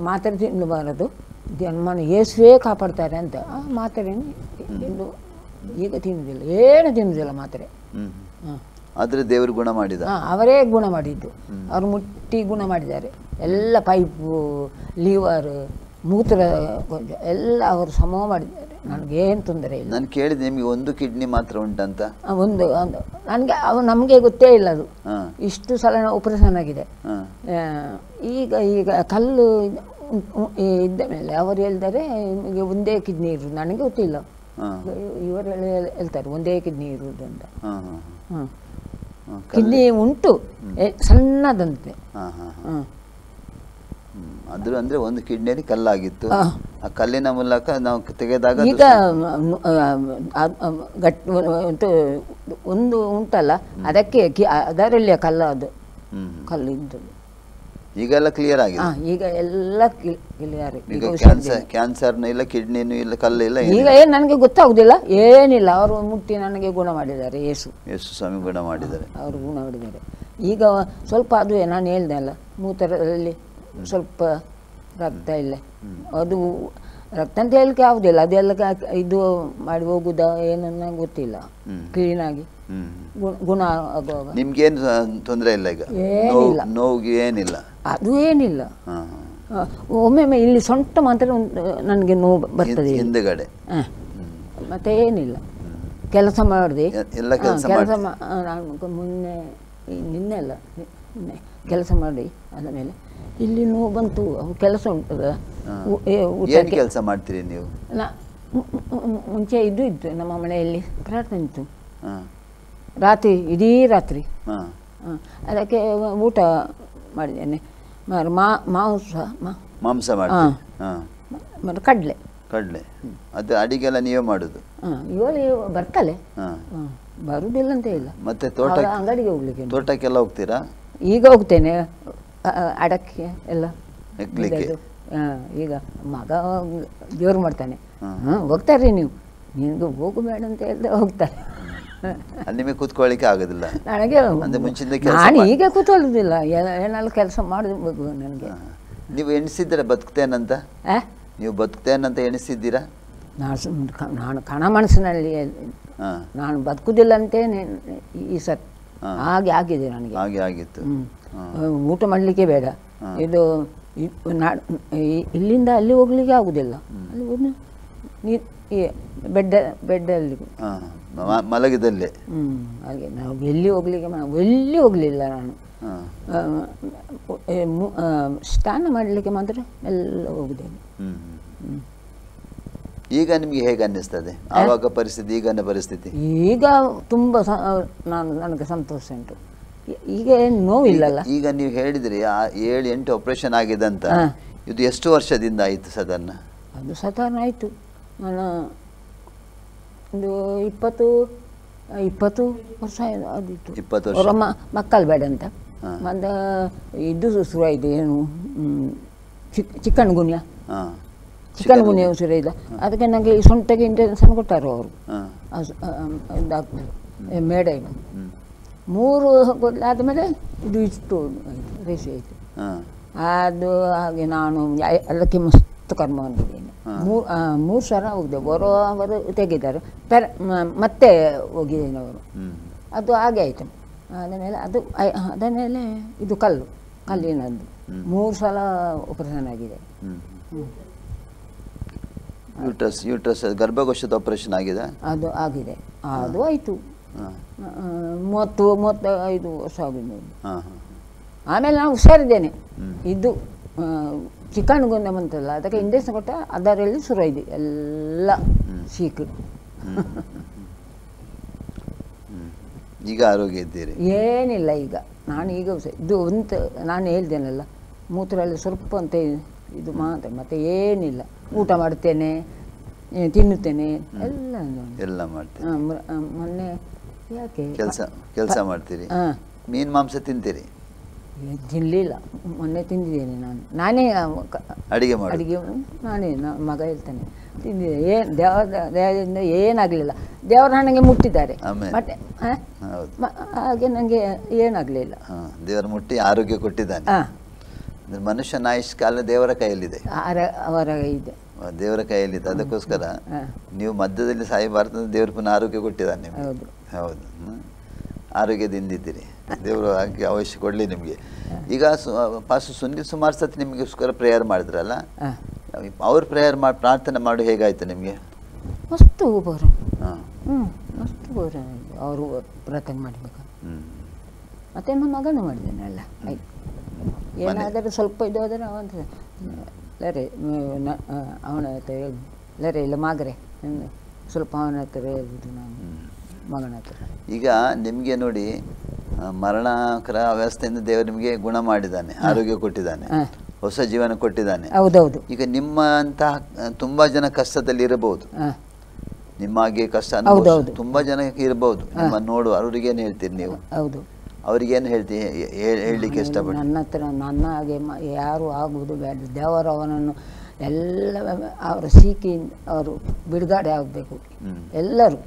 ಮಾತ್ರೆ ತಿನ್ನಬಾರದು, ನಮ್ಮನ್ನು ಯೇಸುವೇ ಕಾಪಾಡ್ತಾರೆ ಅಂತ. ಆ ಮಾತ್ರೆಯನ್ನು ಈಗ ತಿನ್ನುವುದಿಲ್ಲ, ಏನು ತಿನ್ನುವುದಿಲ್ಲ ಮಾತ್ರೆ. ಆದರೆ ದೇವರು ಗುಣ ಮಾಡಿದ. ಅವರೇ ಗುಣ ಮಾಡಿದ್ದು, ಅವರು ಮುಟ್ಟಿ ಗುಣ ಮಾಡಿದ್ದಾರೆ. ಎಲ್ಲ ಪೈಪು, ಲಿವರ್, ಮೂತ್ರ ಎಲ್ಲ ಅವರು ಸಮ ಮಾಡಿದ್ದಾರೆ. ನನಗೇನು ತೊಂದರೆ ಇಲ್ಲ. ನಾನು ಕೇಳಿದೆ ನಿಮಗೆ ಒಂದು ಕಿಡ್ನಿ ಮಾತ್ರ ಉಂಟಂತ. ಒಂದು ನನಗೆ ನಮಗೆ ಗೊತ್ತೇ ಇಲ್ಲ ಅದು. ಇಷ್ಟು ಸಲ ಆಪರೇಷನ್ ಆಗಿದೆ. ಈಗ ಕಲ್ಲು ಇದ್ದ ಮೇಲೆ ಅವರು ಹೇಳ್ತಾರೆ ನಿಮಗೆ ಒಂದೇ ಕಿಡ್ನಿ ಇರುವುದು. ನನಗೆ ಗೊತ್ತಿಲ್ಲ, ಇವರೆಲ್ಲ ಹೇಳ್ತಾರೆ ಒಂದೇ ಕಿಡ್ನಿ ಇರುವುದು ಅಂತ. ಕಿಡ್ನಿ ಉಂಟು, ಸಣ್ಣದಂತೆ. ಅದ್ರ ಅಂದ್ರೆ ಒಂದು ಕಿಡ್ನಿಯಲ್ಲಿ ಕಲ್ಲಾಗಿತ್ತು, ಆ ಕಲ್ಲಿನ ಮೂಲಕ ನಾವು ತೆಗೆದಾಗ ಈಗ ಒಂದು ಉಂಟಲ್ಲ ಅದಕ್ಕೆ ಅದರಲ್ಲಿ ಕಲ್ಲು, ಅದು ಕಲ್ಲು ಇದ್ದು ಈಗೆಲ್ಲ ಕ್ಲಿಯರ್ ಆಗಿದೆ. ಈಗ ಎಲ್ಲ ಕ್ಲಿಯರ್. ಈಗ ಕ್ಯಾನ್ಸರ್ನೂ ಇಲ್ಲ, ಕಿಡ್ನಿನೂ ಇಲ್ಲ, ಕಲ್ಲು ಇಲ್ಲ. ಈಗ ಏನು ನನಗೆ ಗೊತ್ತಾಗುದಿಲ್ಲ, ಏನಿಲ್ಲ. ಅವರು ಮುಟ್ಟಿ ನನಗೆ ಗುಣ ಮಾಡಿದ್ದಾರೆ. ಯೇಸು ಸ್ವಾಮಿ ಗುಣ ಮಾಡಿದ್ದಾರೆ. ಅವರು ಗುಣ ಮಾಡಿದ್ದಾರೆ. ಈಗ ಸ್ವಲ್ಪ ಅದುವೇ ನಾನು ಹೇಳ್ದೆ ಅಲ್ಲ, ಮೂತ್ರದಲ್ಲಿ ಸ್ವಲ್ಪ ರಕ್ತ ಇಲ್ಲ. ಅದು ರಕ್ತ ಅಂತ ಹೇಳಲಿಕ್ಕೆ ಯಾವುದಿಲ್ಲ, ಅದೆಲ್ಲ ಇದು ಮಾಡಿ ಹೋಗುದ ಏನನ್ನ ಗೊತ್ತಿಲ್ಲ. ಕ್ಲೀನಾಗಿ ಗುಣ ಆಗುವಾಗ ನಿಮ್ಗೇನು ತೊಂದರೆ ಇಲ್ಲ? ಈಗ ಏನಿಲ್ಲ, ನೋವಿಗೆ ಏನಿಲ್ಲ, ಅದು ಏನಿಲ್ಲ. ಒಮ್ಮೊಮ್ಮೆ ಇಲ್ಲಿ ಸೊಂಟ ಮಾತ್ರ ನನಗೆ ನೋವು ಬರ್ತದೆ ಹಿಂದಗಡೆ. ಮತ್ತೆ ಏನಿಲ್ಲ. ಕೆಲಸ ಮಾಡಿದೆ, ಎಲ್ಲ ಕೆಲಸ ನಾನು ಮೊನ್ನೆ ನಿನ್ನೆ ಅಲ್ಲ ನಿನ್ನೆ ಕೆಲಸ ಮಾಡಿ ಆದ ಮೇಲೆ ಇಲ್ಲಿ ನೋವು ಬಂತು. ಅವು ಕೆಲಸ ಉಂಟದ. ಏನು ಕೆಲಸ ಮಾಡ್ತೀರಿ ನೀವು? ಮುಂಚೆ ಇದು ಇತ್ತು ನಮ್ಮ ಮನೆಯಲ್ಲಿ, ಪ್ರಾರ್ಥನೆ ಇತ್ತು ರಾತ್ರಿ, ಇಡೀ ರಾತ್ರಿ. ಅದಕ್ಕೆ ಊಟ ಮಾಡಿದ್ದೇನೆ. ಮಾಂಸ ಮಾಡಿ ಮತ್ತು ಕಡಲೆ. ಅದು ಅಡಿಗೆಲ್ಲ ನೀವೇ ಮಾಡೋದು? ಇವಳು ಬರ್ತಾಳೆ, ಬರುವುದಿಲ್ಲ ಅಂತ ಇಲ್ಲ. ಮತ್ತೆ ಅಂಗಡಿಗೆ ಹೋಗ್ಲಿಕ್ಕೆ. ತೋಟಕ್ಕೆಲ್ಲ ಹೋಗ್ತೀರಾ? ಈಗ ಹೋಗ್ತೇನೆ, ಅಡಕ್ಕೆ ಎಲ್ಲ ಈಗ ಮಗ ಜೋರು ಮಾಡ್ತಾನೆ. ಹೋಗ್ತಾರ್ರಿ ನೀವು, ನಿನಗೆ ಹೋಗಬೇಡ ಅಂತ ಹೇಳಿದ್ರೆ ಹೋಗ್ತಾರೆ. ನಿಮಗೆ ಕೂತ್ಕೊಳ್ಳಿಕ್ಕೆ ಆಗೋದಿಲ್ಲ ನನಗೆ. ನಾನು ಈಗ ಕೂತ್ಕೊಳ್ಳೋದಿಲ್ಲ, ಏನೆಲ್ಲ ಕೆಲಸ ಮಾಡಬೇಕು ನನಗೆ. ನೀವು ಎಣಿಸಿದ್ದೀರಾ ಬದುಕ್ತೇನಂತ? ನೀವು ಬದುಕ್ತೇನಂತ ಎಣಿಸಿದ್ದೀರಾ? ನಾನು ಕಣ ಮನಸ್ಸಿನಲ್ಲಿ ನಾನು ಬದುಕುದಿಲ್ಲ ಅಂತೇನೆ ಈ ಸತ್ ಹಾಗೆ ಆಗಿದೆ ನನಗೆ. ಹಾಗೆ ಆಗಿತ್ತು. ಊಟ ಮಾಡಲಿಕ್ಕೆ ಬೇಡ. ಇದು ಇಲ್ಲಿಂದ ಅಲ್ಲಿ ಹೋಗ್ಲಿಕ್ಕೆ ಆಗುದಿಲ್ಲ. ಅಲ್ಲಿ ಬೆಡ್ಡಲ್ಲಿ ಮಲಗಿದಲ್ಲೇ. ಹಾಗೆ ನಾವು ಎಲ್ಲಿ ಹೋಗ್ಲಿಲ್ಲ ನಾನು. ಸ್ನಾನ ಮಾಡಲಿಕ್ಕೆ ಮಾತ್ರ ಎಲ್ಲ ಹೋಗಿದ್ದೇನೆ. ಈಗ ನಿಮಗೆ ಹೇಗೆ ಅನ್ನಿಸ್ತದೆ ಆವಾಗ ಪರಿಸ್ಥಿತಿ, ಈಗಿನ ಪರಿಸ್ಥಿತಿ? ಈಗ ತುಂಬ ನನಗೆ ಸಂತೋಷ ಉಂಟು. ಈಗ ಏನು ನೋವಿಲ್ಲಲ್ಲ. ಈಗ ನೀವು ಹೇಳಿದ್ರಿ 7-8 ಆಪರೇಷನ್ ಆಗಿದೆ ಅಂತ. ಇದು ಎಷ್ಟು ವರ್ಷದಿಂದ ಆಯಿತು ಸಾಧಾರಣ? ಅದು ಸಾಧಾರಣ ಆಯಿತು, ನಾನು ಒಂದು 20 ವರ್ಷ ಆದಿತ್ತು. 20 ವರ್ಷ. ಅವರ ಮಕ್ಕಳು ಬೇಡ ಅಂತ ಮತ್ತು ಇದು ಶುರುವಾಯಿತು, ಏನು ಚಿಕನ್ ಗುನ್ಯ ಶುರು ಇಲ್ಲ. ಅದಕ್ಕೆ ನನಗೆ ಈ ಸೊಂಟಗೆ ಇಂಜೆಕ್ಷನ್ ಕೊಟ್ಟರು ಅವರು, ಡಾಕ್ಟರ್ ಮೇಡಮ್. 3 ಆದಮೇಲೆ ಇದು ಇಷ್ಟು ಆಯಿತು, ರೇಷೆ ಆಯಿತು. ಅದು ಹಾಗೆ ನಾನು ಎಲ್ಲಕ್ಕೆ ಮಸ್ತ್ ಕರ್ಮ ಬಂದಿದ್ದೇನೆ. 3 ಸಲ ಹೋಗಿದೆ. ಅವರು ತೆಗಿದ್ದಾರೆ, ಮತ್ತೆ ಹೋಗಿದ್ದೇನೆ ಅವರು. ಅದು ಹಾಗೆ ಆಯಿತು. ಆದಮೇಲೆ ಇದು ಕಲ್ಲಿನದ್ದು 3 ಸಲ ಆಪರೇಷನ್ ಆಗಿದೆ. ಯೂಟ್ರಸ್ ಗರ್ಭಕೋಶದ ಆಪರೇಷನ್ ಆಗಿದೆ. ಅದು ಆಗಿದೆ, ಅದು ಆಯಿತು. 35 ವರ್ಷ ಆಗಿದೆ. ಆಮೇಲೆ ನಾನು ಹುಷಾರಿದ್ದೇನೆ. ಇದು ಚಿಕನ್ ಗುನ್ಯ ಬಂತಲ್ಲ, ಅದಕ್ಕೆ ಇಂಜೆಕ್ಷನ್ ಕೊಟ್ಟ, ಅದರಲ್ಲಿ ಶುರುವಾಯಿತು ಎಲ್ಲ ಸೀಕು. ಈಗ ಆರೋಗ್ಯ ಇದ್ದೀರಿ? ಏನಿಲ್ಲ ಈಗ. ನಾನು ಈಗ ಇದು ನಾನು ಹೇಳ್ತೇನಲ್ಲ, ಮೂತ್ರದಲ್ಲಿ ಸ್ವಲ್ಪ ಅಂತ ಇದು ಮಾತ್ರ, ಮತ್ತೆ ಏನಿಲ್ಲ. ಊಟ ಮಾಡ್ತೇನೆ, ತಿನ್ನುತ್ತೇನೆ, ಎಲ್ಲ ಮಾಡ್ತೇನೆ. ಮೊನ್ನೆ ಯಾಕೆ ಕೆಲಸ ಮಾಡ್ತೀರಿ? ಮೀನು ಮಾಂಸ ತಿಂತೀರಿ? ತಿನ್ನಲಿಲ್ಲ, ಮೊನ್ನೆ ತಿಂದಿದ್ದೇನೆ. ನಾನೇ ಅಡಿಗೆ ನಾನೇ ಮಗ ಹೇಳ್ತಾನೆ ತಿಂದಿದ್ದೆ. ಏನು ದೇವರಿಂದ ಏನಾಗಲಿಲ್ಲ. ದೇವರು ನನಗೆ ಮುಟ್ಟಿದ್ದಾರೆ, ಮತ್ತೆ ಹಾಗೆ ನನಗೆ ಏನಾಗಲಿಲ್ಲ. ದೇವರು ಮುಟ್ಟಿ ಆರೋಗ್ಯ ಕೊಟ್ಟಿದ್ದಾನೆ. ಮನುಷ್ಯನ ಆಯುಷ್ ಕಾಲ ದೇವರ ಕೈಯಲ್ಲಿದೆ, ಅವರ ಇದೆ, ದೇವರ ಕೈಯಲ್ಲಿದೆ. ಅದಕ್ಕೋಸ್ಕರ ನೀವು ಮಧ್ಯದಲ್ಲಿ ಸಾಯಬಾರ್ದು, ದೇವರು ಪುನಃ ಆರೋಗ್ಯ ಕೊಟ್ಟಿದ್ದಾನೆ ನಿಮಗೆ. ಹೌದು, ಆರೋಗ್ಯದಿಂದಿದ್ದೀರಿ. ದೇವರು ಹಾಗೆ ಅವಶ್ಯ ಕೊಡಲಿ ನಿಮಗೆ. ಈಗ ಸುನಿಲ್ ಸುಮಾರು ಸತಿ ನಿಮಗೋಸ್ಕರ ಪ್ರೇಯರ್ ಮಾಡಿದ್ರಲ್ಲ, ಅವ್ರು ಪ್ರೇಯರ್ ಪ್ರಾರ್ಥನೆ ಮಾಡಿ ಹೇಗಾಯ್ತು ನಿಮಗೆ? ಮಸ್ತು ಬೋರ. ಮಸ್ತು ಬೋರ ಅವರು ಪ್ರಾರ್ಥನೆ ಮಾಡಬೇಕು. ಮತ್ತೆ ನನ್ನ ಮಗನೂ ಮಾಡಿದ್ದೇನೆ ಎಲ್ಲ. ಆಯ್ತು, ಏನಾದರೂ ಸ್ವಲ್ಪ ಇದು ಆದರೆ ಲರೆ ಅವನ ಹತ್ರ ಲರೆ ಇಲ್ಲ ಮಾಗ್ರೆ ಸ್ವಲ್ಪ ಅವನ ಹತ್ರ ಹೇಳ್ಬೋದು ನಾನು, ಮಗನ ಹತ್ರ. ಈಗ ನಿಮಗೆ ನೋಡಿ, ಮರಣಕರ ಅವಸ್ಥೆಯಿಂದ ದೇವರು ನಿಮಗೆ ಗುಣ ಮಾಡಿದ್ದಾನೆ, ಆರೋಗ್ಯ ಕೊಟ್ಟಿದ್ದಾನೆ, ಹೊಸ ಜೀವನ ಕೊಟ್ಟಿದ್ದಾನೆ. ಹೌದೌದು. ಈಗ ನಿಮ್ಮಂತಹ ತುಂಬಾ ಜನ ಕಷ್ಟದಲ್ಲಿ ಇರಬಹುದು, ನಿಮ್ಮಾಗೆ ಕಷ್ಟ ತುಂಬಾ ಜನ ಇರಬಹುದು. ನಿಮ್ಮ ನೋಡು, ಅವ್ರಿಗೇನು ಹೇಳ್ತೀರಿ ನೀವು? ಹೌದು. ಅವ್ರಿಗೇನು ಹೇಳಲಿಕ್ಕೆ ಇಷ್ಟಪಟ್ಟು? ನನ್ನ ಹತ್ರ ನನ್ನ ಹಾಗೆ ಯಾರು ಆಗುವುದು ಬೇಡ, ದೇವರು ಅವನನ್ನು ಎಲ್ಲ ಅವರ ಸೀಕೆಯಿಂದ ಅವರು ಬಿಡುಗಡೆ ಆಗಬೇಕು ಎಲ್ಲರೂ.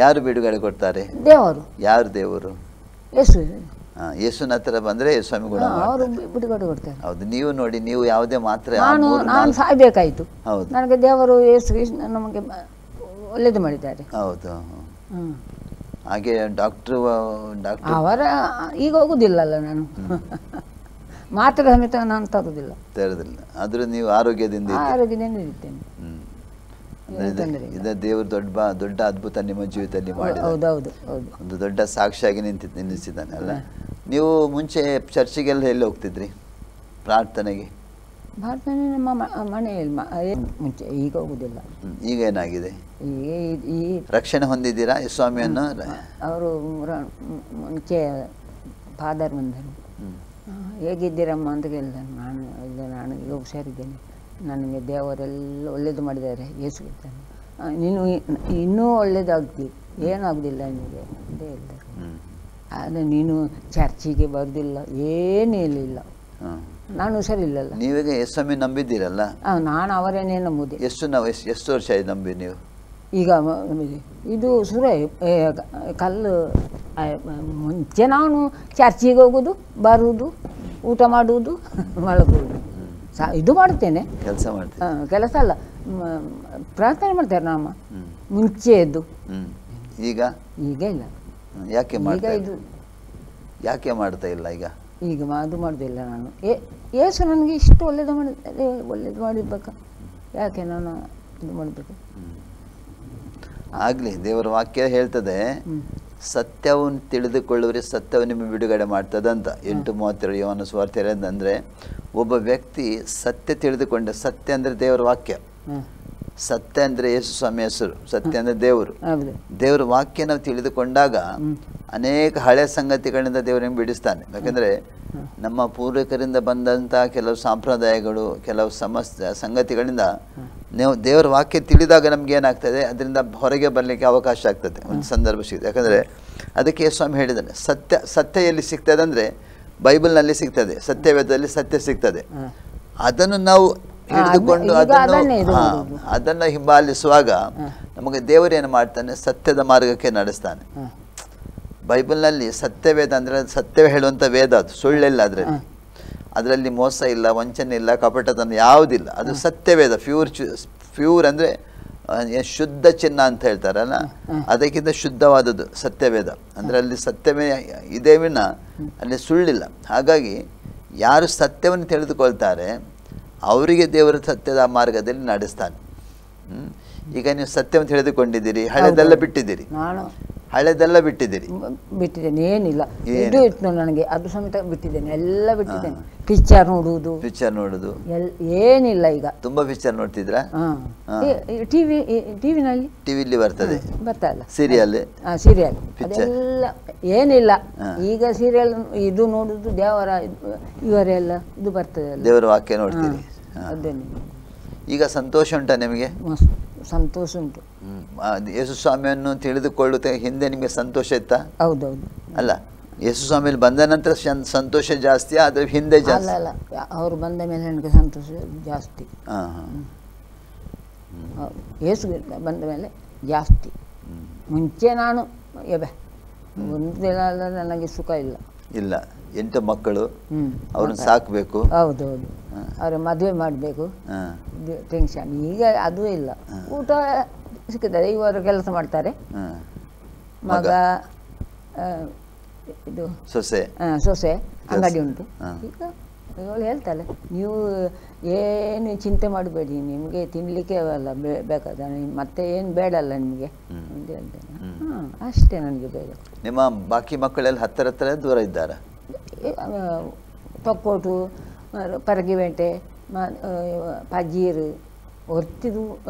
ಯಾರು ಬಿಡುಗಡೆ ಕೊಡ್ತಾರೆ? ದೇವರು. ಯಾರು ದೇವರು? ಯೇಸು. ಯೇಸುನ ಹತ್ರ ಬಂದರೆ ಸ್ವಾಮಿ ಗುಣ ಅವರು ಬಿಡುಗಡೆ ಕೊಡ್ತಾರೆ. ಹೌದು, ನೀವು ನೋಡಿ, ನೀವು ಯಾವುದೇ ಮಾತ್ರ ನಾನು ಸಾಯ್ಬೇಕಾಯ್ತು. ಹೌದು, ನನಗೆ ದೇವರು ಯೇಸು ನಮಗೆ ಒಳ್ಳೇದು ಮಾಡಿದ್ದಾರೆ. ಹೌದು. ಹಾಗೆ ಡಾಕ್ಟ್ರು ಅವರ ಈಗ ಹೋಗುದಿಲ್ಲಲ್ಲ ನಾನು ಮಾತ್ರ ಸಮೇತ ನಾನು ತರುವುದಿಲ್ಲ, ಆದರೂ ನೀವು ಆರೋಗ್ಯದಿಂದ ಇರ್ತೇನೆ. ಇದು ದೇವರು ದೊಡ್ಡ ಅದ್ಭುತ ನಿಮ್ಮ ಜೀವಿತದಲ್ಲಿ ಮಾಡಿದ, ಒಂದು ದೊಡ್ಡ ಸಾಕ್ಷಿಯಾಗಿ ನಿಲ್ಲಿಸಿದ್ದಾನೆ ಅಲ್ಲ. ನೀವು ಮುಂಚೆ ಚರ್ಚಿಗೆಲ್ಲ ಎಲ್ಲಿ ಹೋಗ್ತಿದ್ರಿ ಪ್ರಾರ್ಥನೆಗೆ? ನಮ್ಮ ಮನೆಯಲ್ಲಿ ಮುಂಚೆ, ಈಗ ಹೋಗುದಿಲ್ಲ. ಈಗ ಏನಾಗಿದೆ? ಈ ರಕ್ಷಣೆ ಹೊಂದಿದ್ದೀರಾ ಸ್ವಾಮಿಯನ್ನು? ಅವರು ಮುಂಚೆ ಫಾದರ್ ಬಂದರು, ಹೇಗಿದ್ದೀರಮ್ಮ ಅಂತ ಕೇಳಿದೆ. ನಾನು ಈಗ ಹುಷಾರಿದ್ದೇನೆ, ನನಗೆ ದೇವರೆಲ್ಲ ಒಳ್ಳೇದು ಮಾಡಿದ್ದಾರೆ, ಯೇಸು ಇದ್ದಾನೆ, ನೀನು ಇನ್ನೂ ಒಳ್ಳೇದಾಗ್ತಿ, ಏನಾಗುದಿಲ್ಲ ನಿನಗೆ ಅಂತ ಹೇಳ್ತಾರೆ. ಆದರೆ ನೀನು ಚರ್ಚಿಗೆ ಬರೋದಿಲ್ಲ, ಏನೂ ಇಲ್ಲ, ನಾನು ಹುಷಾರಿಲ್ಲಲ್ಲ. ನೀವೀಗ ಸ್ವಾಮಿ ನಂಬಿದ್ದೀರಲ್ಲ? ನಾನು ಅವರೇನೇ ನಂಬುದೆ. ಎಷ್ಟು ವರ್ಷ ಆಯ್ತು ನಂಬಿ ನೀವು? ಈಗ ಇದು ಕಲ್ಲು ಮುಂಚೆ ನಾನು ಚರ್ಚಿಗೆ ಹೋಗೋದು, ಬರುವುದು, ಊಟ ಮಾಡುವುದು, ಮಲಗುವುದು, ಇದು ಮಾಡ್ತೇನೆ. ಕೆಲಸ ಅಲ್ಲ, ಪ್ರಾರ್ಥನೆ ಮಾಡ್ತಾರೆ ನಮ್ಮ ಮುಂಚೆ ಎದ್ದು. ಈಗ ಇಲ್ಲ. ಯಾಕೆ ಮಾಡ್ತಾ ಇಲ್ಲ ಈಗ? ಈಗ ಅದು ಮಾಡೋದಿಲ್ಲ ನಾನು. ಯೇಸು ನನಗೆ ಇಷ್ಟು ಒಳ್ಳೇದು ಮಾಡಿರ್ಬೇಕಾ? ಯಾಕೆ ನಾನು ಇದು ಮಾಡಬೇಕು? ಆಗಲಿ, ದೇವರ ವಾಕ್ಯ ಹೇಳ್ತದೆ, ಸತ್ಯವನ್ನು ತಿಳಿದುಕೊಳ್ಳುವರೆ ಸತ್ಯವು ನಿಮಗೆ ಬಿಡುಗಡೆ ಮಾಡ್ತದಂತ. 8:32 ಯೋಹಾನ ಸುವಾರ್ತೆ ಅಂದರೆ, ಒಬ್ಬ ವ್ಯಕ್ತಿ ಸತ್ಯ ತಿಳಿದುಕೊಂಡ, ಸತ್ಯ ಅಂದರೆ ದೇವರ ವಾಕ್ಯ, ಸತ್ಯ ಅಂದರೆ ಯೇಸು ಸ್ವಾಮಿ ಹೆಸರು, ಸತ್ಯ ಅಂದರೆ ದೇವರು, ದೇವರ ವಾಕ್ಯ ನಾವು ತಿಳಿದುಕೊಂಡಾಗ ಅನೇಕ ಹಳೆ ಸಂಗತಿಗಳಿಂದ ದೇವರನ್ನು ಬಿಡಿಸ್ತಾನೆ. ಯಾಕಂದರೆ ನಮ್ಮ ಪೂರ್ವಿಕರಿಂದ ಬಂದಂಥ ಕೆಲವು ಸಂಪ್ರದಾಯಗಳು, ಕೆಲವು ಸಂಗತಿಗಳಿಂದ ನೀವು ದೇವರ ವಾಕ್ಯ ತಿಳಿದಾಗ ನಮ್ಗೆ ಏನಾಗ್ತದೆ, ಅದರಿಂದ ಹೊರಗೆ ಬರಲಿಕ್ಕೆ ಅವಕಾಶ ಆಗ್ತದೆ, ಒಂದು ಸಂದರ್ಭ ಸಿಗ್ತದೆ. ಯಾಕಂದರೆ ಅದಕ್ಕೆ ಸ್ವಾಮಿ ಹೇಳಿದ್ದಾನೆ, ಸತ್ಯ ಎಲ್ಲಿ ಸಿಗ್ತದೆ ಅಂದರೆ ಬೈಬಲ್ನಲ್ಲಿ ಸಿಗ್ತದೆ, ಸತ್ಯವೇದದಲ್ಲಿ ಸತ್ಯ ಸಿಗ್ತದೆ. ಅದನ್ನು ನಾವು ಹಿಡಿದುಕೊಂಡು ಅದನ್ನು ಹಿಂಬಾಲಿಸುವಾಗ ನಮಗೆ ದೇವರೇನು ಮಾಡ್ತಾನೆ, ಸತ್ಯದ ಮಾರ್ಗಕ್ಕೆ ನಡೆಸ್ತಾನೆ. ಬೈಬಲ್ನಲ್ಲಿ ಸತ್ಯವೇದ ಅಂದರೆ ಸತ್ಯವೇ ಹೇಳುವಂಥ ವೇದ, ಅದು ಸುಳ್ಳಿಲ್ಲ, ಅದರಲ್ಲಿ ಮೋಸ ಇಲ್ಲ, ವಂಚನೆ ಇಲ್ಲ, ಕಪಟತನ ಯಾವುದಿಲ್ಲ, ಅದು ಸತ್ಯವೇದ. ಪ್ಯೂರ್ ಅಂದರೆ ಶುದ್ಧ ಚಿನ್ನ ಅಂತ ಹೇಳ್ತಾರಲ್ಲ, ಅದಕ್ಕಿಂತ ಶುದ್ಧವಾದದ್ದು ಸತ್ಯವೇದ. ಅಂದರೆ ಅಲ್ಲಿ ಸತ್ಯವೇ ಇದೇ ವಿನ ಅಲ್ಲಿ ಸುಳ್ಳಿಲ್ಲ. ಹಾಗಾಗಿ ಯಾರು ಸತ್ಯವನ್ನು ತಿಳಿದುಕೊಳ್ತಾರೆ ಅವರಿಗೆ ದೇವರ ಸತ್ಯದ ಮಾರ್ಗದಲ್ಲಿ ನಡೆಸ್ತಾನೆ. ಈಗ ನೀವು ಸತ್ಯವನ್ನು ತಿಳಿದುಕೊಂಡಿದ್ದೀರಿ, ಹಳೆದೆಲ್ಲ ಬಿಟ್ಟಿದ್ದೀರಿ, ಹಳೆದೆಲ್ಲ ಬಿಟ್ಟಿದ್ದೇನೆ, ಏನಿಲ್ಲ. ಇದು ಇತ್ತು ನನಗೆ, ಅದು ಸಮೇತ ಬಿಟ್ಟಿದ್ದೇನೆ, ಎಲ್ಲ ಬಿಟ್ಟಿದ್ದೇನೆ. ಪಿಕ್ಚರ್ ನೋಡುವುದು ಏನಿಲ್ಲ. ಈಗ ತುಂಬಾ ಪಿಕ್ಚರ್ ನೋಡ್ತಿದ್ರಾ? ಟಿವಿಲಿ ಬರ್ತಲ್ಲ ಸೀರಿಯಲ್ ಅದೆಲ್ಲ ಏನಿಲ್ಲ. ಈಗ ಸೀರಿಯಲ್ ಇದು ನೋಡುದು, ದೇವರ ಇವರೆಲ್ಲ ಇದು ಬರ್ತದೆ, ದೇವರ ವಾಕ್ಯ ನೋಡ್ತೀರಿ. ಈಗ ಸಂತೋಷ ಉಂಟಾ ನಿಮಗೆ? ಸಂತೋಷ ಉಂಟು. ಯೇಸು ಸ್ವಾಮಿಯನ್ನು ತಿಳಿದುಕೊಳ್ಳುತ್ತೆ ಹಿಂದೆ ನಿಮಗೆ ಸಂತೋಷ ಇತ್ತಾ? ಹೌದೌದು. ಅಲ್ಲ, ಯೇಸು ಸ್ವಾಮಿಯಲ್ಲಿ ಬಂದ ನಂತರ ಸಂತೋಷ ಜಾಸ್ತಿ, ಆದರೆ ಹಿಂದೆ ಜಾಸ್ತಿ? ಅಲ್ಲ, ಅವರು ಬಂದ ಮೇಲೆ ನನಗೆ ಸಂತೋಷ ಜಾಸ್ತಿ. ಯೇಸು ಬಂದ ಮೇಲೆ ಜಾಸ್ತಿ. ಮುಂಚೆ ನಾನು ಒಂದು ದಿನ ನನಗೆ ಸುಖ ಇಲ್ಲ. 8 ಮಕ್ಕಳು, ಅವ್ರನ್ನ ಸಾಕಬೇಕು. ಹೌದೌದು, ಅವ್ರ ಮದುವೆ ಮಾಡಬೇಕು, ಟೆನ್ಷನ್. ಈಗ ಅದೂ ಇಲ್ಲ, ಊಟ ಸಿಗ್ತದೆ, ಇವರು ಕೆಲಸ ಮಾಡ್ತಾರೆ. ಮಗ ಇದು ಸೊಸೆ ಅಂಗಡಿ ಉಂಟು. ಈಗ ಇವಳು ಹೇಳ್ತಾಳೆ, ನೀವು ಏನು ಚಿಂತೆ ಮಾಡಬೇಡಿ, ನಿಮಗೆ ತಿನ್ನಲಿಕ್ಕೆ ಅಲ್ಲ ಬೇಕಾದ, ಮತ್ತೆ ಏನು ಬೇಡಲ್ಲ ನಿಮಗೆ ಅಂತ ಹೇಳ್ತೇನೆ. ಅಷ್ಟೇ ನನಗೆ ಬೇಡ. ನಿಮ್ಮ ಬಾಕಿ ಮಕ್ಕಳೆಲ್ಲ ಹತ್ತಿರ ದೂರ ಇದ್ದಾರಾ? ತೊಕ್ಕೋಟು, ಪರಗಿವೆಂಟೆ, ಪಜೀರು ಹೊರ್ತಿದು